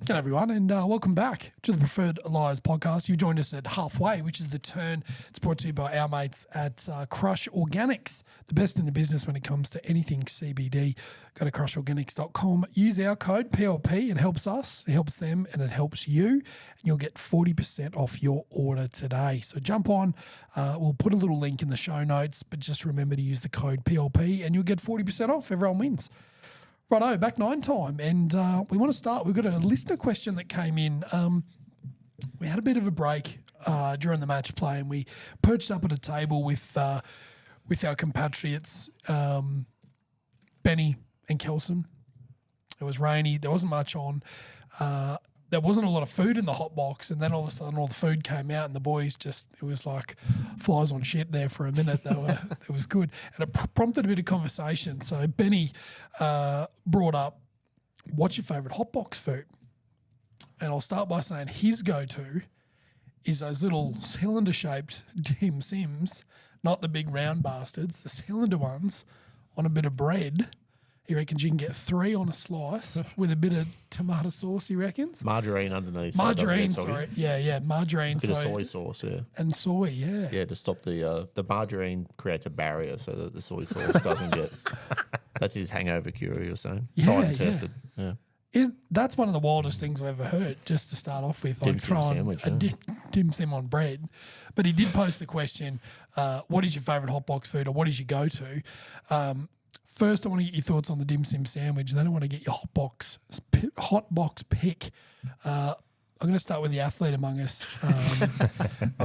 G'day everyone, and welcome back to the Preferred Liars podcast. You've joined us at halfway, which is the turn. It's brought to you by our mates at Crush Organics, the best in the business when it comes to anything CBD. Go to crushorganics.com, use our code PLP. It helps us, it helps them, and it helps you. And you'll get 40% off your order today. So jump on. We'll put a little link in the show notes, but just remember to use the code PLP, and you'll get 40% off. Everyone wins. Righto, back 9 time, and we want to start. We've got a listener question that came in. We had a bit of a break during the match play, and we perched up at a table with our compatriots, Benny and Kelson. It was rainy. There wasn't much on. There wasn't a lot of food in the hot box, and then all of a sudden all the food came out, and the boys it was like flies on shit there for a minute. It was good, and it prompted a bit of conversation. So Benny brought up, what's your favourite hot box food? And I'll start by saying his go-to is those little cylinder-shaped Dim Sims, not the big round bastards, the cylinder ones on a bit of bread. He reckons you can get 3 on a slice with a bit of tomato sauce, he reckons. Margarine underneath. So it doesn't Margarine, get soggy. sorry. Yeah, margarine. Bit of soy sauce, yeah. And soy, yeah. Yeah, to stop the margarine creates a barrier so that the soy sauce doesn't get. That's his hangover cure, you're saying? Yeah, Tried and yeah. tested. Yeah. That's one of the wildest things I've ever heard, just to start off with, Dim like Sim throwing sandwich, a yeah. dim sim on bread. But he did post the question, what is your favourite hot box food, or what is your go-to? First, I want to get your thoughts on the dim sim sandwich, and then I want to get your hot box pick. I'm going to start with the athlete among us,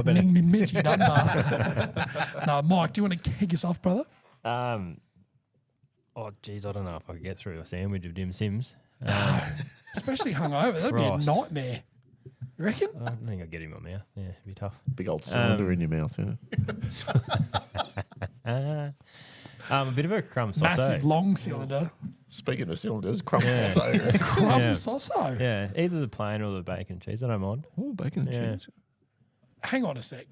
Mitchy Dunbar. No, Mike, do you want to kick us off, brother? Oh, geez, I don't know if I could get through a sandwich of Dim Sims. Especially hungover, that'd Christ. be a nightmare. You reckon? I don't think I'd get in my mouth. Yeah, it'd be tough. Big old cylinder in your mouth, yeah. A bit of a crumb sauce. Massive long cylinder. Speaking of cylinders, crumb sauce. Crumb Yeah. soso. Yeah, either the plain or the bacon cheese. I don't mind. Oh, bacon and Yeah. cheese. Hang on a sec.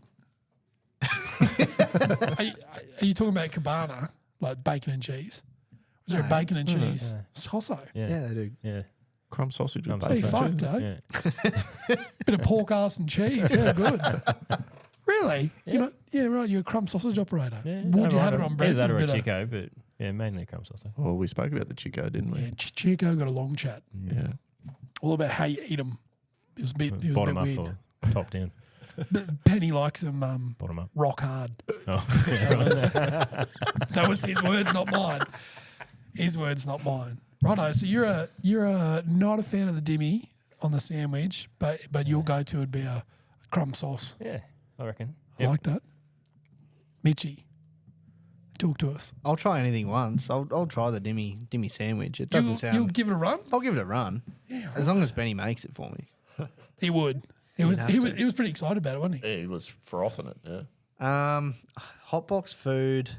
are you talking about cabana, like bacon and cheese? Was there a bacon and cheese soso? Yeah, Yeah, they do. yeah. Crumb sausage with Crumb Hey, bacon and fucked, cheese. eh? Yeah. Bit of pork ass and cheese. Yeah, good. Really? Yeah. You know? Yeah, right. You're a crumb sausage operator. Yeah, Would you have it on bread? Either that or with a bit of- Chico, but yeah, mainly crumb sauce. Well, we spoke about the Chico, didn't we? Yeah, Chico got a long chat. Yeah. All about how you eat them. It was a bit, Bottom up weird. or top down? But Penny likes them Bottom up. rock hard. Oh. That was his words, not mine. His words, not mine. Righto. So you're not a fan of the dimmy on the sandwich, but your go-to would be a crumb sauce. Yeah, I reckon. I like that. Mitchy, talk to us. I'll try anything once. I'll try the dimmy sandwich. It doesn't You'll sound. give it a run. I'll give it a run. Yeah, As long as Benny makes it for me. he would. He was pretty excited about it, wasn't he? Yeah, he was frothing it, yeah. Hot box food.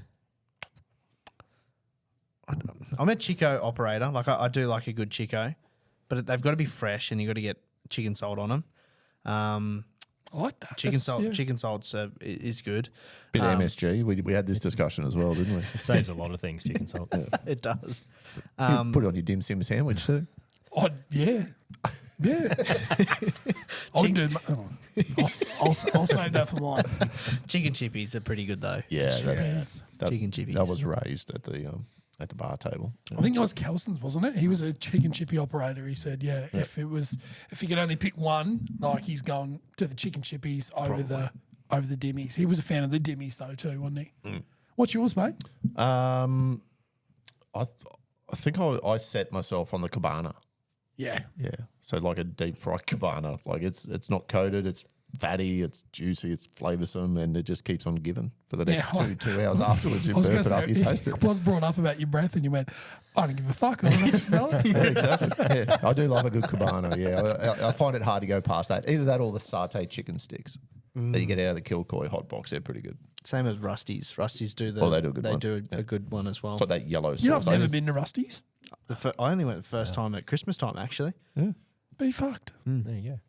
I'm a Chico operator. Like I do like a good Chico, but they've got to be fresh, and you got to get chicken salt on them. I like that. Chicken That's- salt. yeah. Chicken salt's is good. Bit of MSG. We had this discussion as well, didn't we? It saves a lot of things, chicken salt. It does. You put it on your dim sim sandwich too. Oh, yeah. Yeah. I wouldn't do I'll save that for mine. Chicken chippies are pretty good though. Yeah, Chippies. Chicken chippies. That was raised at the bar table. I think it was Kelson's, wasn't it? He was a chicken chippy operator. He said, yeah, if he could only pick one, like he's going to the chicken chippies over the dimmies. He was a fan of the dimmies though too, wasn't he? What's yours, mate? I think I set myself on the cabana. Yeah. Yeah. So like a deep fried cabana. Like it's not coated, it's fatty, it's juicy, it's flavoursome, and it just keeps on giving for the next Yeah, two hours afterwards. You I was burp going it to up, say, you taste it. it was brought up about your breath and you went, I don't give a fuck. I don't have to smell it. Yeah, exactly. Yeah, I do love a good cabana. Yeah, I find it hard to go past that. Either that or the satay chicken sticks that you get out of the Kilcoy hot box. They're pretty good. Same as Rusty's. Rusty's do the. Oh, they do a good one. a good one as well. It's like that yellow sauce. You know, I've I never just- been to Rusty's. I only went the first time at Christmas time actually. Be fucked. There you go.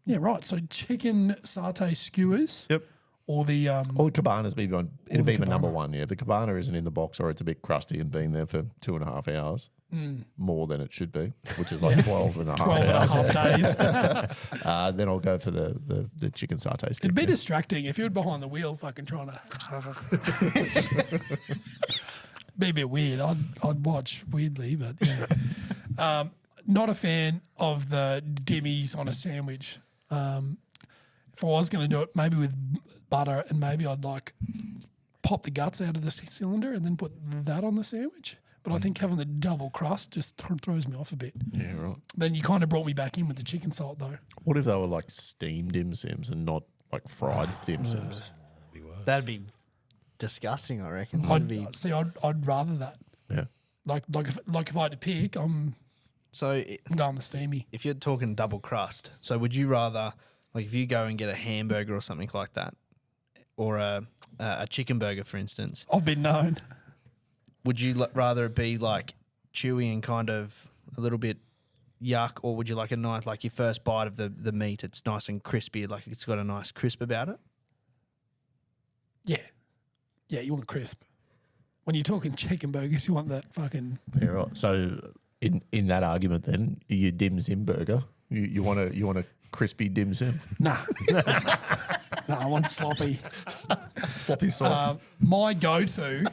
Yeah, right. So chicken satay skewers. Yep. or the Well, the Cabana's be my, it'd the be my number Cabana. one. Yeah, if the Cabana isn't in the box or it's a bit crusty and been there for 2.5 hours, more than it should be, which is like 12 and a half 12 and a hours. half days. Then I'll go for the chicken satay stick. It'd be yeah. distracting if you were behind the wheel, fucking trying to. Be a bit weird. I'd watch weirdly, but yeah. Not a fan of the dimmies on a sandwich. If I was going to do it, maybe with butter, and maybe I'd like pop the guts out of the cylinder and then put that on the sandwich. But I think having the double crust just throws me off a bit. Yeah, right. Then you kind of brought me back in with the chicken salt, though. What if they were like steamed dim sims and not like fried dim sims? That'd be disgusting, I reckon. That'd be, I'd rather that. Yeah. Like if I had to pick, I'm so going the steamy. if you're talking double crust, so would you rather, like if you go and get a hamburger or something like that, or a chicken burger, for instance, I've been known. would you rather it be like chewy and kind of a little bit yuck, or would you like a nice, like your first bite of the meat, it's nice and crispy, like it's got a nice crisp about it? Yeah. Yeah, you want crisp. When you're talking chicken burgers, you want that fucking. Yeah, right. So in that argument, then your dim sim burger, you want a crispy dim sim, Nah. No, I want sloppy. sloppy soft. My go-to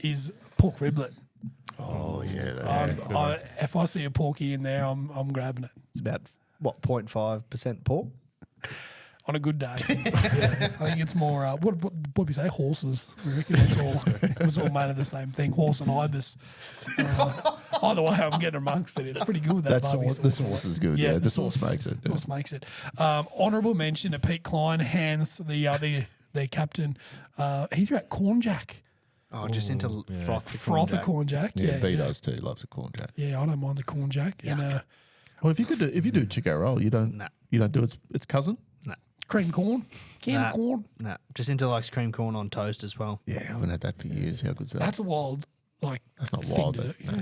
is pork riblet. Oh yeah, that's If I see a porky in there, I'm grabbing it It's about, what, 0.5% pork? on a good day. Yeah, I think it's more. What do we say? Horses. We reckon it was all made of the same thing. Horse and ibis. Either way, I'm getting amongst it. It's pretty good. That barbie sauce, the sauce is good. Yeah, the sauce makes it. Sauce makes it. Honourable mention to Pete Klein, Hans, the captain. He threw out corn jack. Oh, just into froth. Froth a corn jack. Yeah, Yeah, B yeah. does too. Loves a corn jack. Yeah, I don't mind the corn jack. And Well, if you do chicken roll, you don't do its cousin. Nah, cream corn, canned Nah. corn. nah, just into likes cream corn on toast as well. Yeah, I haven't had that for years. How good's that? That's a wild, like, That's not thing wild. to That's, do. no,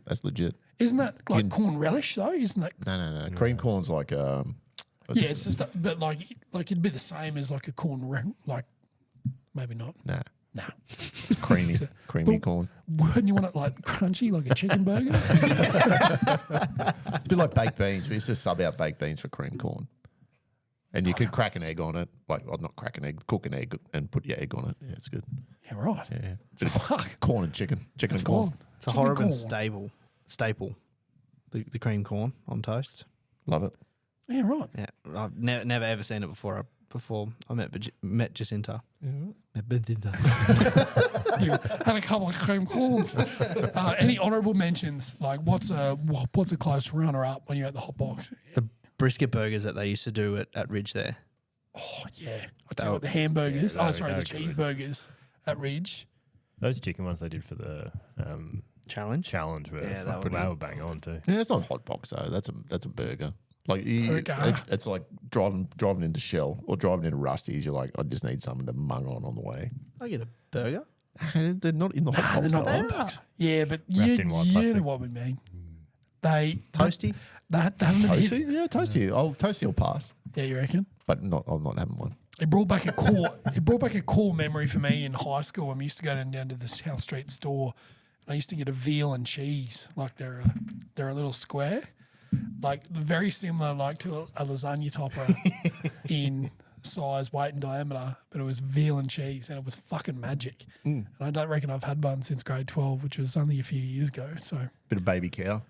that's legit. Isn't that like In- corn relish though? Isn't that? No. Cream corn's like Yeah, it's just, but like it'd be the same as like a corn, like maybe not. nah. Nah. It's creamy, creamy But- corn. Wouldn't you want it like crunchy, like a chicken burger? It's a bit like baked beans. We used to sub out baked beans for cream corn. And you could crack an egg on it. Like, well, not crack an egg, cook an egg and put your egg on it. Yeah, it's good. Yeah, right. Yeah. Fuck. Corn and chicken. Chicken and Wild. corn. It's a Chicken horrible corn. staple. The cream corn on toast. Love it. Yeah, right. Yeah, I've never ever seen it before. Before I met Jacinta. Met Jacinta. You had a couple of cream corns. Any honourable mentions? Like, what's a close runner up when you're at the hot box? The brisket burgers that they used to do at Ridge there. Oh yeah, I tell you what, the hamburgers. yeah, Oh, sorry, the they were good. cheeseburgers at Ridge. Those chicken ones they did for the Challenge. were Yeah, that fucking, would they be- were bang on too. Yeah, it's not hot box though. That's a burger. Like Burger. it's like driving into Shell or driving into Rusty's. You're like, I just need something to mung on the way. I get a burger. They're not in the hot They're box. not though. hot box. Yeah, but you in white know plastic. what we mean. They Toasty? They haven't been hit. Toasty? Yeah, toasty. Toasty will pass, Yeah, you reckon? but I'm not having one. It brought back a core. It brought back a core memory for me in high school. When we used to go down to the South Street store, and I used to get a veal and cheese. Like they're a little square, like very similar, like to a lasagna topper in size, weight, and diameter. But it was veal and cheese, and it was fucking magic. And I don't reckon I've had one since grade 12, which was only a few years ago. So Bit of baby cow.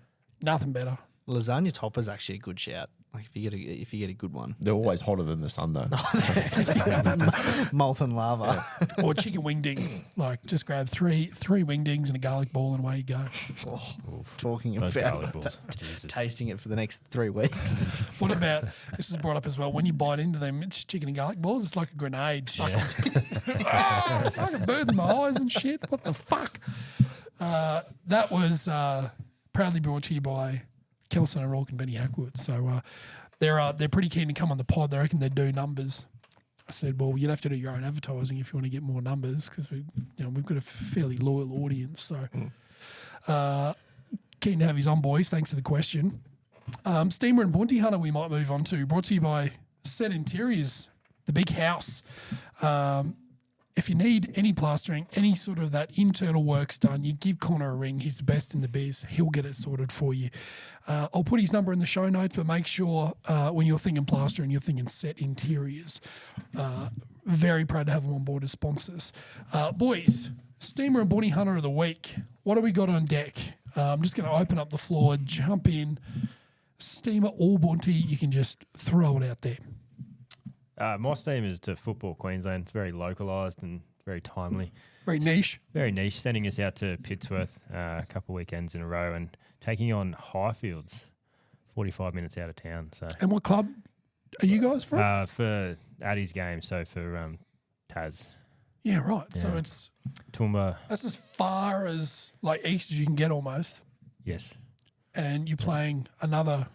nothing better. Lasagna topper's actually a good shout. Like if you get a good one. They're always hotter than the sun though. Molten lava. Or chicken wingdings. Like just grab three wingdings and a garlic ball, and away you go. Talking Those about garlic balls. Jesus. tasting it for the next 3 weeks. What about this is brought up as well? When you bite into them, it's chicken and garlic balls. It's like a grenade. Fucking burn in my eyes and shit. What the fuck? That was proudly brought to you by Kelson O'Rourke and Benny Hackwood. So they're pretty keen to come on the pod. They reckon they do numbers. I said, well, you'd have to do your own advertising if you want to get more numbers because we've got a fairly loyal audience. So keen to have his on, boys. Thanks for the question. Steamer and Bounty Hunter we might move on to. Brought to you by Set Interiors. the big house. If you need any plastering, any sort of that internal works done, you give Connor a ring. He's the best in the biz. He'll get it sorted for you. I'll put his number in the show notes, but make sure when you're thinking plastering, you're thinking set interiors. Very proud to have them on board as sponsors. Boys, Steamer and Bounty Hunter of the Week. What do we got on deck? I'm just going to open up the floor, jump in. Steamer or Bounty, you can just throw it out there. My steam is to Football Queensland. It's very localised and very timely. Very niche. Very niche. Sending us out to Pittsworth a couple of weekends in a row and taking on Highfields, 45 minutes out of town. So And what club are you guys from? for Addy's game, so for Taz. Yeah, right. So Yeah. it's Toowoomba, that's as far as like east as you can get almost. yes. And you're playing another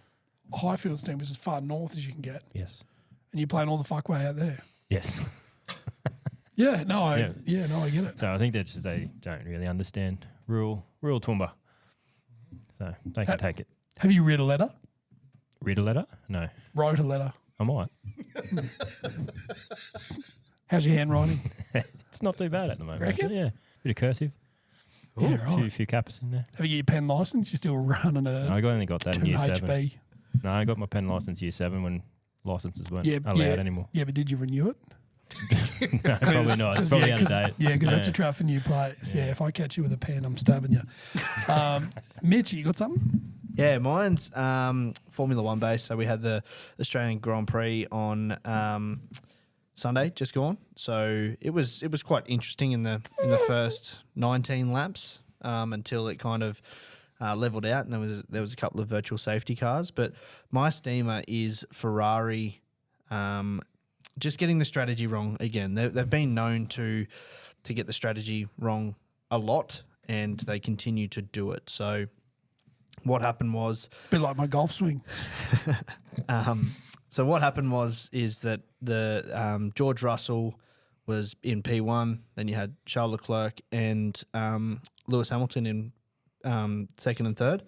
Highfields team, which is as far north as you can get. Yes. And you're playing all the fuckway out there. Yes. Yeah, no, I get it. So I think that they don't really understand rural Toowoomba. So they can take it. Have you read a letter? Read a letter? No. Wrote a letter. I might. How's your handwriting? It's not too bad at the moment. Reckon? Yeah. Bit of cursive. Yeah, A right. few caps in there. Have you got your pen license? You're still running a I only got that in year 7. 2HB. No, I got my pen license year 7 when licenses weren't Yeah, allowed yeah. anymore. Yeah, but did you renew it? No, probably not. It's probably out of date. Yeah, because that's a trap for new players. Yeah, if I catch you with a pen, I'm stabbing you. Mitch, you got something? Yeah, mine's Formula One base. So we had the Australian Grand Prix on Sunday, just gone. So it was quite interesting in the first 19 laps until it kind of leveled out, and there was a couple of virtual safety cars. But my steamer is Ferrari. Just getting the strategy wrong again. They've been known to get the strategy wrong a lot, and they continue to do it. So what happened was, Bit like my golf swing. so what happened is that the George Russell was in P1, then you had Charles Leclerc and Lewis Hamilton in second and third.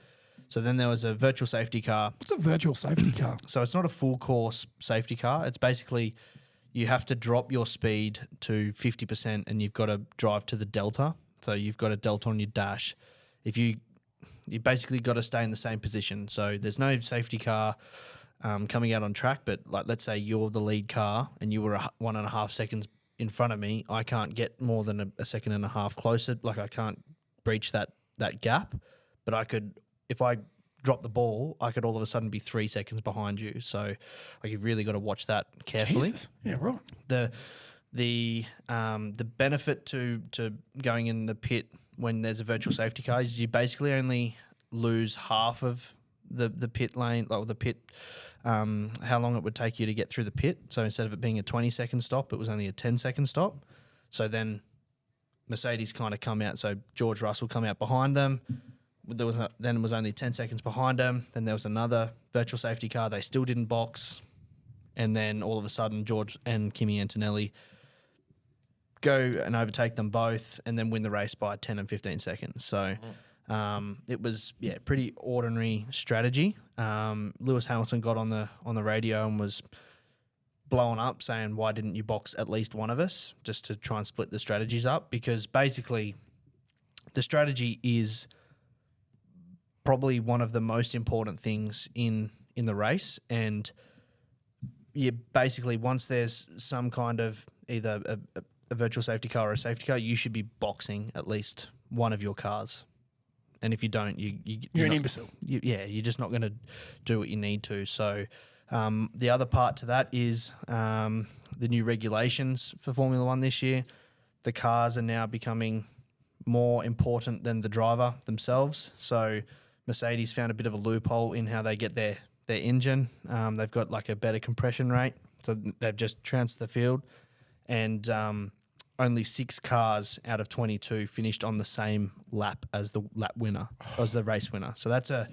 So then there was a virtual safety car. It's a virtual safety car. So it's not a full course safety car. It's basically you have to drop your speed to 50% and you've got to drive to the delta. So you've got a delta on your dash. If you basically got to stay in the same position. So there's no safety car coming out on track, but like let's say you're the lead car and you were 1.5 seconds in front of me, I can't get more than a second and a half closer. Like I can't breach that gap, but I could, if I drop the ball, I could all of a sudden be 3 seconds behind you. So like you've really got to watch that carefully. Jesus. Yeah, right. The benefit to going in the pit when there's a virtual safety car is you basically only lose half of the pit lane, like the pit, how long it would take you to get through the pit. So instead of it being a 20-second stop, it was only a 10-second stop. So then Mercedes kind of come out. So George Russell come out behind them. Then it was only 10 seconds behind them. Then there was another virtual safety car. They still didn't box. And then all of a sudden, George and Kimi Antonelli go and overtake them both and then win the race by 10 and 15 seconds. So it was, pretty ordinary strategy. Lewis Hamilton got on the radio and was blowing up saying, why didn't you box at least one of us, just to try and split the strategies up? Because basically the strategy is probably one of the most important things in the race. And basically once there's some kind of either a virtual safety car or a safety car, you should be boxing at least one of your cars. And if you don't, you're an not, imbecile. You're just not going to do what you need to. So the other part to that is the new regulations for Formula One this year. The cars are now becoming more important than the driver themselves. So Mercedes found a bit of a loophole in how they get their engine. They've got like a better compression rate. So they've just trounced the field. And only 6 cars out of 22 finished on the same lap as the lap winner, as the race winner. So that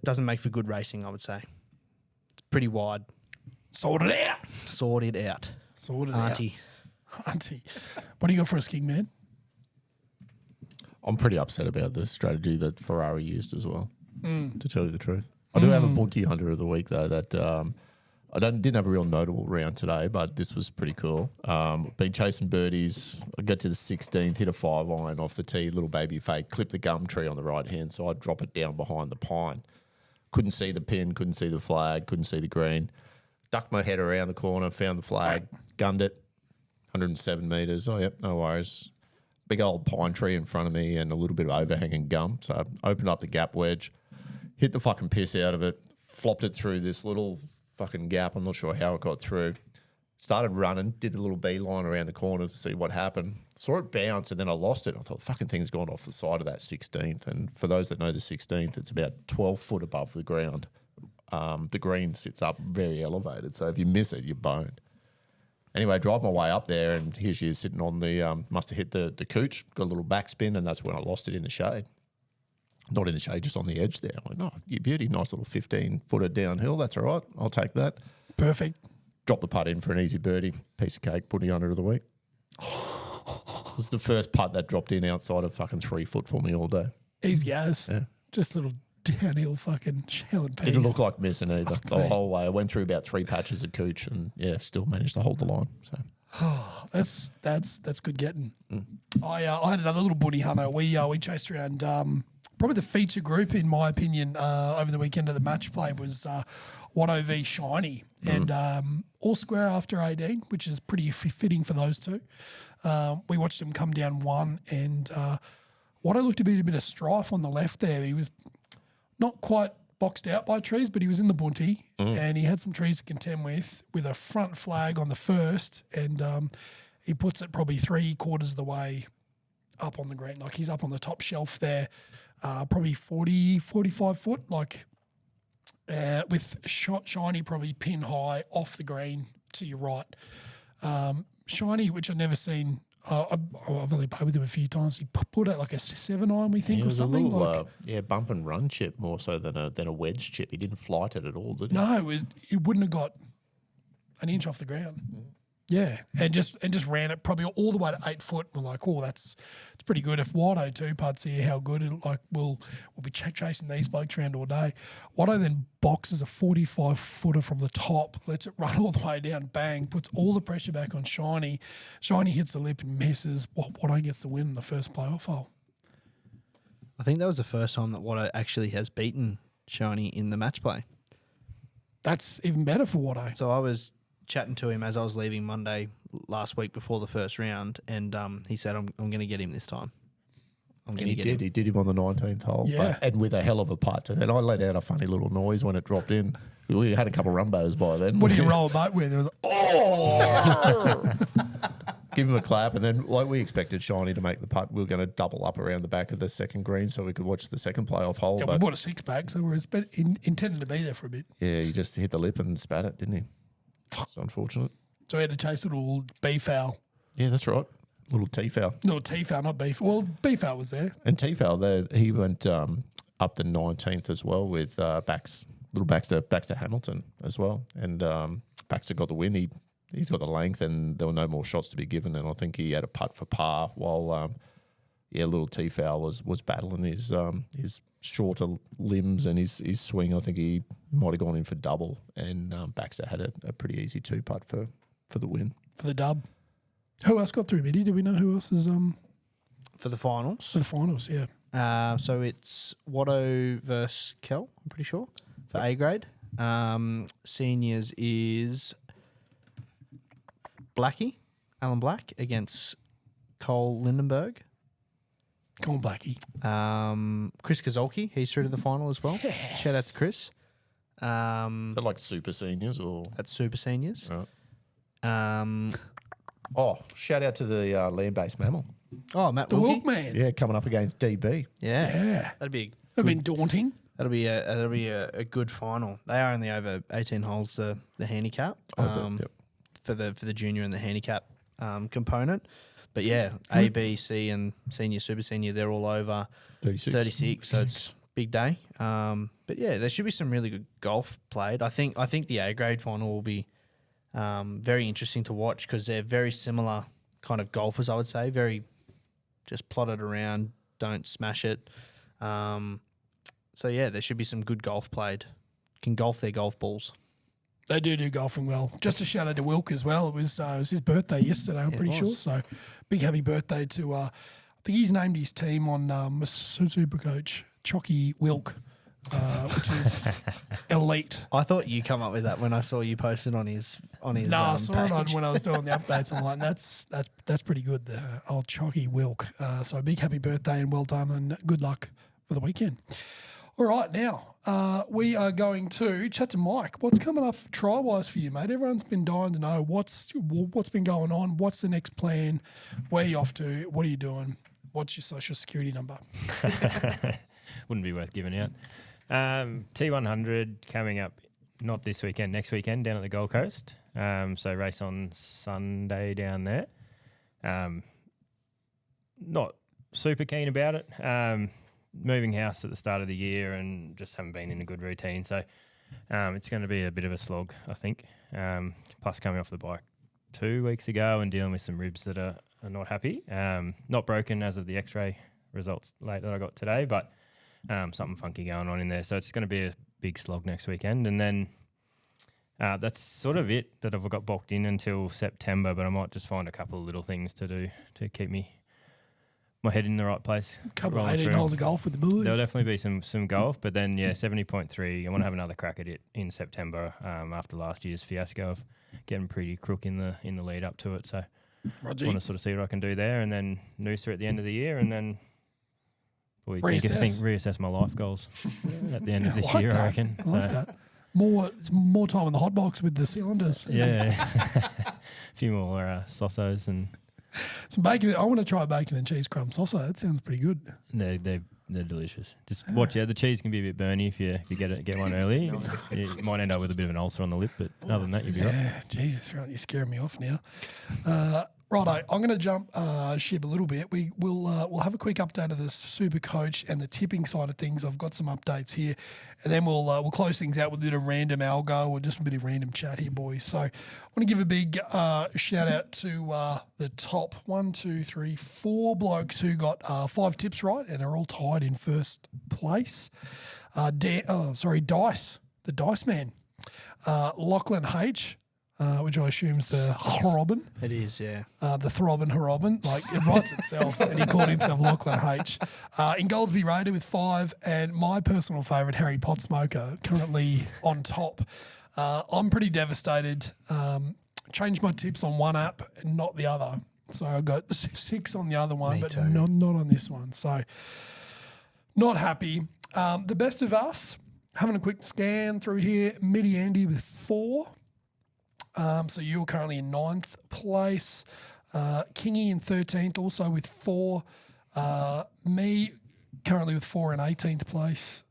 doesn't make for good racing, I would say. It's pretty wide. Sort it out. Sorted out. Sort it Auntie. out. Auntie. What do you got for us, King Man? I'm pretty upset about the strategy that Ferrari used as well, to tell you the truth. I do have a Bounty Hunter of the Week, though, that didn't have a real notable round today, but this was pretty cool. Been chasing birdies. I got to the 16th, hit a 5-iron off the tee, little baby fade, clip the gum tree on the right hand side, drop it down behind the pine. Couldn't see the pin, couldn't see the flag, couldn't see the green. Ducked my head around the corner, found the flag, gunned it, 107 metres. Oh, yep, no worries. Big old pine tree in front of me and a little bit of overhanging gum. So I opened up the gap wedge, hit the fucking piss out of it, flopped it through this little fucking gap. I'm not sure how it got through. Started running, did a little beeline around the corner to see what happened. Saw it bounce and then I lost it. I thought, fucking thing's gone off the side of that 16th. And for those that know the 16th, it's about 12 foot above the ground. The green sits up very elevated. So if you miss it, you're boned. Anyway, drive my way up there and here she is sitting on the, must have hit the cooch, got a little backspin and that's when I lost it in the shade. Not in the shade, just on the edge there. I went, no, you beauty, nice little 15-footer downhill. That's all right. I'll take that. Perfect. Drop the putt in for an easy birdie. Piece of cake, putting under of the week. It was the first putt that dropped in outside of fucking 3 foot for me all day. Easy as. Yeah. Just little downhill fucking shell and peas. Didn't look like missing either the me. whole way. I went through about 3 patches of cooch and yeah, still managed to hold the line. So That's good getting. I had another little buddy hunter. We chased around probably the feature group in my opinion over the weekend of the match play was Watto v Shiny and all square after 18, which is pretty fitting for those two. We watched them come down one and Watto looked to be a bit of strife on the left there. He was not quite boxed out by trees, but he was in the bunty and he had some trees to contend with a front flag on the first and he puts it probably 3/4 of the way up on the green. Like he's up on the top shelf there, probably 40, 45 foot, like with Shiny probably pin high off the green to your right. Shiny, which I've never seen, I've only played with him a few times. He put out like a 7-iron, we think, it or was a something. little, bump and run chip more so than a wedge chip. He didn't flight it at all, did he? No, it wouldn't have got an inch off the ground. Yeah, and just ran it probably all the way to 8 foot. We're like, oh, it's pretty good. If Watto two putts here, how good? We'll be chasing these blokes around all day. Watto then boxes a 45-footer from the top, lets it run all the way down, bang, puts all the pressure back on Shiny. Shiny hits the lip and misses. Watto gets the win in the first playoff hole. I think that was the first time that Watto actually has beaten Shiny in the match play. That's even better for Watto. So I was chatting to him as I was leaving Monday last week before the first round, and he said, I'm going to get him this time. And he did. He did him on the 19th hole, Yeah. and with a hell of a putt. And I let out a funny little noise when it dropped in. We had a couple of rumbos by then. What do you roll a boat with? It was, oh! Give him a clap, and then like we expected Shiny to make the putt, we were going to double up around the back of the second green so we could watch the second playoff hole. Yeah, we but bought a 6-pack, so we're intending to be there for a bit. yeah, he just hit the lip and spat it, didn't he? It's unfortunate. So we had to chase a little B-foul. Yeah, that's right. Little T-foul. No, T-foul, not B-foul. Well, B-foul was there. And T-foul there, he went up the 19th as well with Baxter Hamilton as well. And Baxter got the win. He's got the length and there were no more shots to be given. And I think he had a putt for par while, little T-foul was battling his shorter limbs and his swing. I think he might have gone in for double. And Baxter had a pretty easy 2-putt for the win. For the dub. Who else got through, Mitty? Do we know who else is For the finals. for the finals? Yeah. So it's Watto versus Kel, I'm pretty sure, for A grade. Seniors is Alan Black against Cole Lindenberg. Come on, Blackie. Chris Kozolki, he's through to the final as well. Yes. Shout out to Chris. Is that like super seniors or? That's Super Seniors. Right. Oh, shout out to the land-based mammal. Oh, Matt The Wilkie. Wilkman. Yeah, coming up against DB. Yeah. That'd be That'd been daunting. a good final. They are only over 18 holes the handicap. Oh, is it? Yep. For the junior and the handicap component. But yeah, A, B, C, and senior, super senior, they're all over 36. So it's big day. But yeah, there should be some really good golf played. I think the A grade final will be very interesting to watch because they're very similar kind of golfers. I would say very just plot it around, don't smash it. So yeah, there should be some good golf played. Can golf their golf balls. They do golfing well. Just a shout out to Wilk as well. It was his birthday yesterday, I'm pretty sure. So big happy birthday to, I think he's named his team on Supercoach, Chocky Wilk, which is elite. I thought you come up with that when I saw you posted on his No, I saw it on page. when I was doing the updates. I'm like, that's pretty good. The old Chocky Wilk. So big happy birthday and well done and good luck for the weekend. All right, now we are going to chat to Mike. What's coming up try-wise for you, mate? Everyone's been dying to know what's been going on. What's the next plan? Where are you off to? What are you doing? What's your social security number? Wouldn't be worth giving out. T100 coming up, not this weekend, next weekend down at the Gold Coast. So race on Sunday down there. Not super keen about it. Moving house at the start of the year and just haven't been in a good routine. So it's going to be a bit of a slog, I think. Plus coming off the bike 2 weeks ago and dealing with some ribs that are not happy. Not broken as of the x-ray results late that I got today, but something funky going on in there. So it's going to be a big slog next weekend. And then that's sort of it that I've got booked in until September, but I might just find a couple of little things to do to keep my head in the right place. A couple of rolling 18 through. holes of golf with the boys. There'll definitely be some golf, but then 70.3. I want to have another crack at it in September after last year's fiasco of getting pretty crook in the lead up to it. So I Roger. want to sort of see what I can do there, and then Noosa at the end of the year, and then Reassess. reassess my life goals at the end of this I like year. that. I reckon. I like that. More time in the hot box with the cylinders. Yeah, a few more Sossos, and Some bacon. I want to try bacon and cheese crumbs also. That sounds pretty good. they're delicious. Just watch out. The cheese can be a bit burny if you get one early. You might end up with a bit of an ulcer on the lip, but other than that, you'll be right. Yeah, Jesus, right, you're scaring me off now. Righto, I'm going to jump ship a little bit. We'll have a quick update of the Super Coach and the tipping side of things. I've got some updates here, and then we'll close things out with a bit of random algo or just a bit of random chat here, boys. So I want to give a big shout out to the top 4 blokes who got 5 tips right and are all tied in first place. Dice, the Dice Man, Lachlan H. Which I assume is the Horobin. It is, yeah. The Throbin Horobin. Like, it writes itself, and he called himself Lachlan H. In Goldsby Raider with 5, and my personal favourite, Harry Potsmoker, currently on top. I'm pretty devastated. Changed my tips on one app and not the other. So I got 6 on the other one, Me but too. not on this one. So not happy. The best of us, having a quick scan through here, Mitty Andy with 4. So you're currently in 9th place. Kingy in 13th, also with 4. Me currently with 4 in 18th place.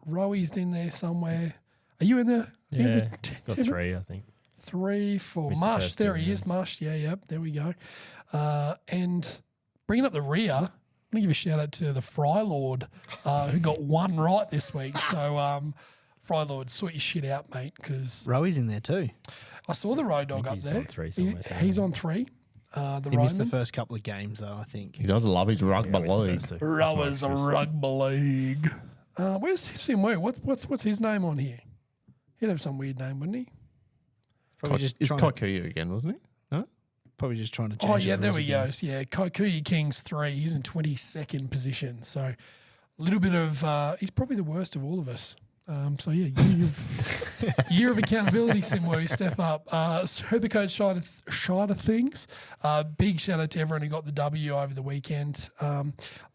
Roey's in there somewhere. Are you in there? Yeah, got 3, I think. 3, 4. Missed the Mush, first there two, he yeah. is. Mush, yep, there we go. And bringing up the rear, I'm going to give a shout out to the Fry Lord, who got 1 right this week. So, Fry Lord, sort your shit out, mate, because Roey's in there too. I saw the Road Dog think up he's there. on 3 somewhere, He's on 3. The He missed the Roman. first couple of games though, I think. He does love his rugby Yeah, we league. missed the first two. Rowers That's my excuse. Rugby League. Where's Simwu? What's his name on here? He'd have some weird name, wouldn't he? Probably just It's trying, Kokuya again, wasn't he? No? probably just trying to change Oh, the yeah, there rules we again. go. So, yeah, Kokuya King's 3. He's in 22nd position. So a little bit of he's probably the worst of all of us. So, yeah, year of accountability, Simwu, step up. Supercoach side of things. Big shout out to everyone who got the W over the weekend.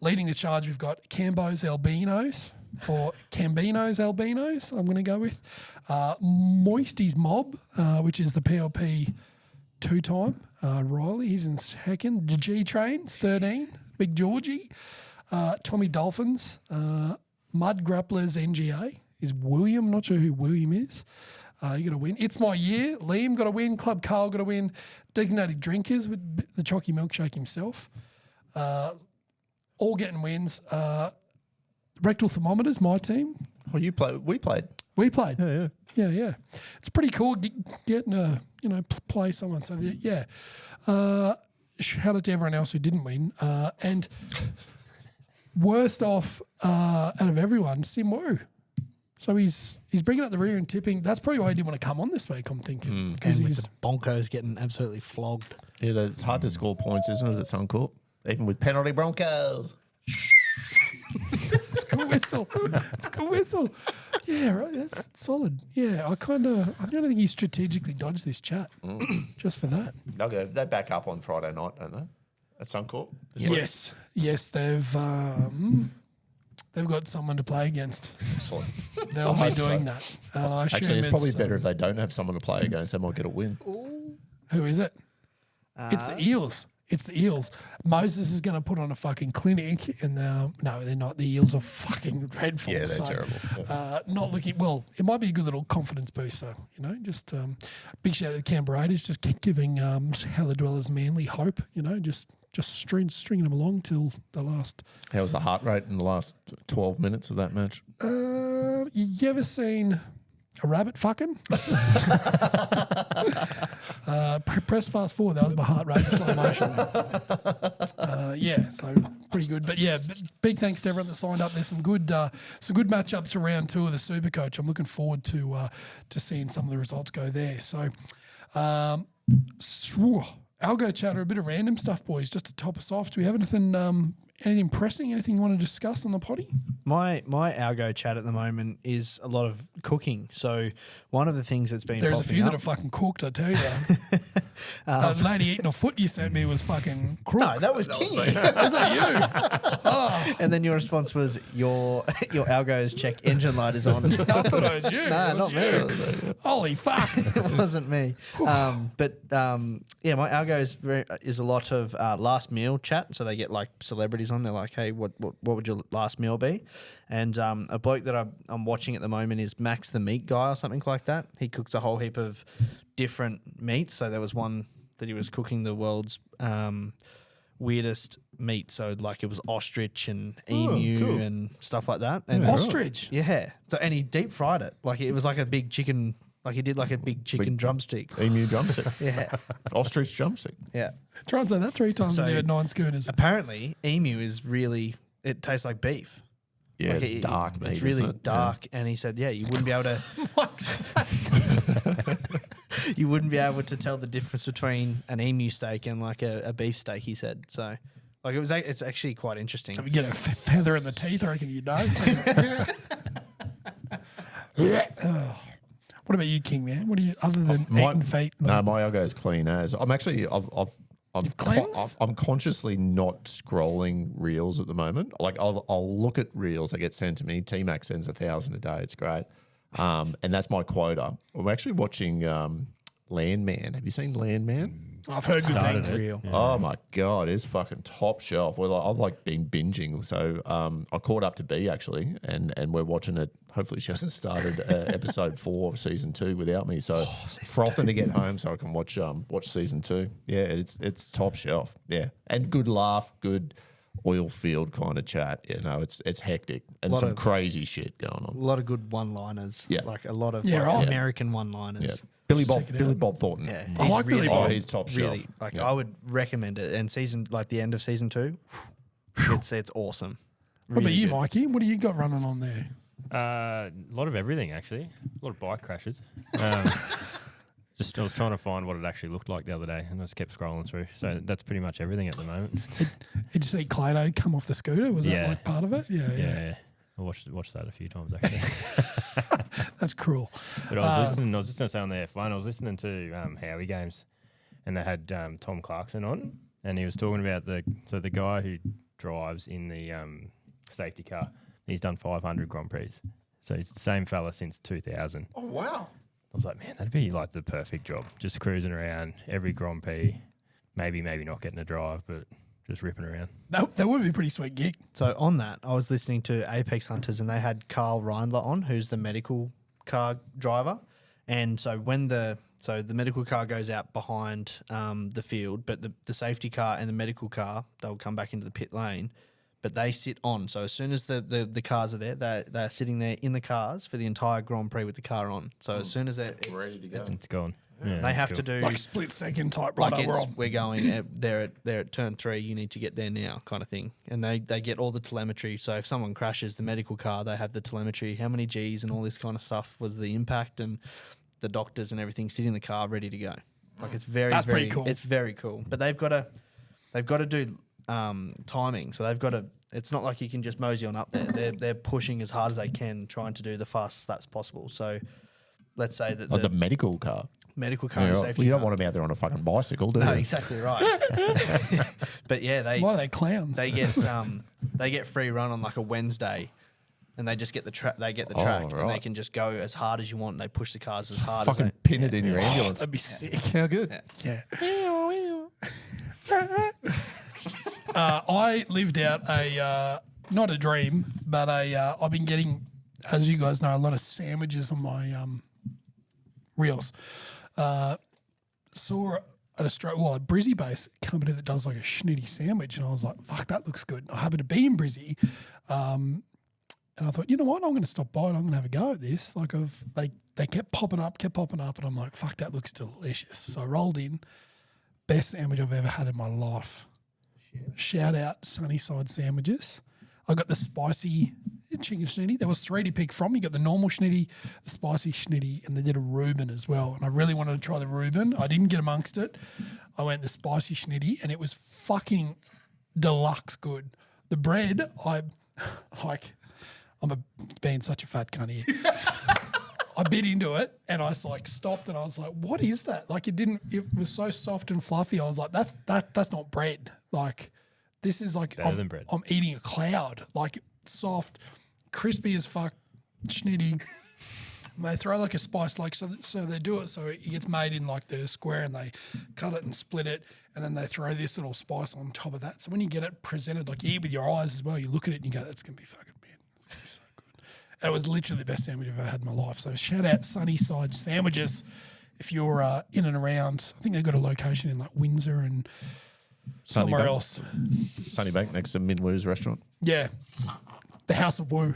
Leading the charge, we've got Cambo's Albinos, or Cambinos Albinos, I'm going to go with. Moisty's Mob, which is the PLP 2-time. Riley, he's in 2nd. G Trains, 13. Big Georgie. Tommy Dolphins. Mud Grapplers NGA is William. Not sure who William is. You got to win. It's My Year. Liam got to win. Club Carl got to win. Designated Drinkers with the Chalky Milkshake himself. All getting wins. Rectal Thermometers, my team. Oh, we played. We played. Yeah. Yeah. It's pretty cool getting to, play someone. So, yeah. Shout out to everyone else who didn't win. And worst off out of everyone, Simwu. So he's bringing up the rear and tipping. That's probably why he didn't want to come on this week, I'm thinking. Because And with he's the Broncos getting absolutely flogged. Yeah, it's hard to score points, isn't it, at Suncorp? Even with penalty Broncos. it's a good whistle. It's a good whistle. Yeah, right. That's solid. Yeah, I don't think he strategically dodged this chat just for that. They back up on Friday night, don't they? At Suncorp? this week? Yes, they've got someone to play against. Excellent. They'll I be hope so. doing that. And I assume Actually, it's probably better if they don't have someone to play against. They might get a win. Who is it? It's the Eels. It's the Eels. Moses is going to put on a fucking clinic, and no, they're not. The Eels are fucking dreadful. Yeah, they're terrible. Not looking well. It might be a good little confidence booster. Just big shout out to the Canberra Raiders, just keep giving Hella Dwellers Manly hope. Just stringing them along till the last. How was the heart rate in the last 12 minutes of that match? You ever seen a rabbit fucking? Press fast forward. That was my heart rate in slow motion. So pretty good. But yeah, big thanks to everyone that signed up. There's some good matchups for round 2 of the Supercoach. I'm looking forward to seeing some of the results go there. So, Algo chatter, a bit of random stuff, boys, just to top us off. Do we have anything pressing? Anything you want to discuss on the potty? My algo chat at the moment is a lot of cooking. So one of the things that's been There's a popping few up, that are fucking cooked, I tell you. That lady eating a foot you sent me was fucking crook. No, that was Kingy. Was that you? And then your response was your algos check engine light is on. I thought it was you. Nah, It was not me. you. Holy fuck. It wasn't me. My algo is a lot of last meal chat. So they get like celebrities on. They're like, hey, what would your last meal be? And a bloke that I'm watching at the moment is Max the Meat Guy or something like that. He cooks a whole heap of different meats. So there was one that he was cooking the world's weirdest meat. So like it was ostrich and emu cool. and stuff like that. And Ostrich. yeah. So and he deep fried it. Like it was like a big chicken. Like he did like a big chicken drumstick. Emu drumstick. Yeah. Ostrich drumstick. Yeah. Try and say that 3 times So- when you had 9 schooners. Apparently, emu is really. It tastes like beef. Yeah, Like it's it- dark, mate. It's really isn't it? dark, and he said, "Yeah, you wouldn't be able to. You wouldn't be able to tell the difference between an emu steak and like a beef steak." He said, "So, like it's actually quite interesting." If you get a feather in the teeth, I reckon you know. What about you, King, man? What do you, other than eating feet? No, my algo is clean as. I'm actually, You've cleansed? I'm consciously not scrolling reels at the moment. Like I'll look at reels that get sent to me. T-Mac sends 1,000 a day. It's great. And that's my quota. We're actually watching Landman. Have you seen Landman? I've heard good Started things. it. Real. Yeah. Oh my god, it's fucking top shelf. I've been binging, so I caught up to B actually, and we're watching it. Hopefully, she hasn't started episode 4 of season 2 without me. So frothing to get home so I can watch season 2. Yeah, it's top shelf. Yeah, and good laugh, good oil field kind of chat. You know, it's hectic and Lot some of- crazy shit going A on. lot of good one-liners. Yeah. like a lot of Yeah, right. American Yeah, one-liners. Billy check it out. Bob Thornton. Yeah, I like Billy Oh, Bob. he's top shelf. Really, like Yeah. I would recommend it. And the end of season 2, it's awesome. What about Really you, good. Mikey? What do you got running on there? A lot of everything, actually. A lot of bike crashes. Just I was trying to find what it actually looked like the other day, and I just kept scrolling through. So that's pretty much everything at the moment. Did you see Clado come off the scooter? Was that Yeah. like part of it? Yeah. Yeah, I watched that a few times actually. That's cruel. But I was listening to say on the F1, I was listening to Howie Games, and they had Tom Clarkson on, and he was talking about the guy who drives in the safety car. He's done 500 Grand Prix, so he's the same fella since 2000. Oh wow. I was like, man, that'd be like the perfect job, just cruising around every Grand Prix, maybe not getting a drive, but just ripping around. That would be a pretty sweet gig. So on that, I was listening to Apex Hunters, and they had Carl Reindler on, who's the medical car driver. And so when the medical car goes out behind the field, but the safety car and the medical car, they'll come back into the pit lane, but they sit on. So as soon as the cars are there, they're sitting there in the cars for the entire Grand Prix with the car on. So as soon as it's Ready to go. It's gone. Yeah, They that's have cool. to do Like split second type, like right? we're going they're at turn 3. You need to get there now, kind of thing. And they get all the telemetry. So if someone crashes the medical car, they have the telemetry, how many G's and all this kind of stuff was the impact, and the doctors and everything sitting in the car ready to go. Like it's very That's very pretty cool. It's very cool. But they've got to do timing. So they've got to. It's not like you can just mosey on up there. They're pushing as hard as they can, trying to do the fastest laps possible. So let's say that Like the medical car. medical car Yeah, and right. safety Well, you don't car. want them out there on a fucking bicycle, do No, you? exactly right. But yeah, Why are they clowns? they get free run on like a Wednesday, and they just get the track. They get the Oh, track, and they right. can just go as hard as you want. And they push the cars as hard Fucking as pin it in your ambulance. That'd be sick. How good? Yeah. I lived out a not a dream, but I've been getting, as you guys know, a lot of sandwiches on my reels. Saw at a Brizzy base company that does like a schnitty sandwich, and I was like, "Fuck, that looks good." And I happened to be in Brizzy, and I thought, you know what, I'm going to stop by and I'm going to have a go at this. Like they kept popping up, and I'm like, "Fuck, that looks delicious." So I rolled in, best sandwich I've ever had in my life. Shout out Sunnyside Sandwiches. I got the spicy chicken schnitty. There was 3 to pick from. You got the normal schnitty, the spicy schnitty, and they did a Reuben as well. And I really wanted to try the Reuben. I didn't get amongst it. I went the spicy schnitty, and it was fucking deluxe good. The bread, being such a fat cunt here. I bit into it and I stopped and I was like, what is that? Like it was so soft and fluffy. I was like, that's not bread. Like this is like Better than bread. I'm eating a cloud. Like soft, crispy as fuck, schnitty. And they throw like a spice, like so they do it so it gets made in like the square, and they cut it and split it, and then they throw this little spice on top of that. So when you get it presented, like you eat with your eyes as well, you look at it and you go, that's gonna be fucking man. It's gonna be so good. And it was literally the best sandwich I've ever had in my life. So shout out Sunnyside Sandwiches if you're in and around. I think they've got a location in like Windsor and somewhere Sunnybank. else. Sunnybank next to Min Woo's restaurant. Yeah. The House of Woo.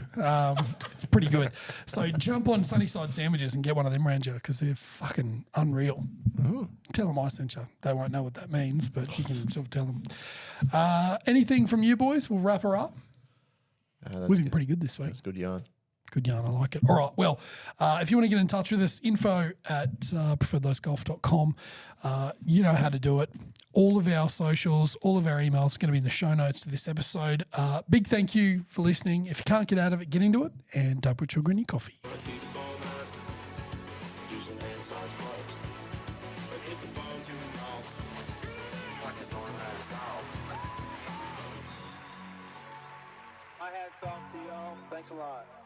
It's pretty good. So jump on Sunnyside Sandwiches and get one of them around you because they're fucking unreal. Tell them I sent you. They won't know what that means, but you can sort of tell them. Anything from you boys? We'll wrap her up. We've been pretty good this week. That's good yarn. Good yarn. I like it. All right. Well, if you want to get in touch with us, info at preferredlowesgolf.com. You know how to do it. All of our socials, all of our emails are going to be in the show notes to this episode. Big thank you for listening. If you can't get out of it, get into it, and don't put sugar in your coffee. My hat's off to y'all. Thanks a lot.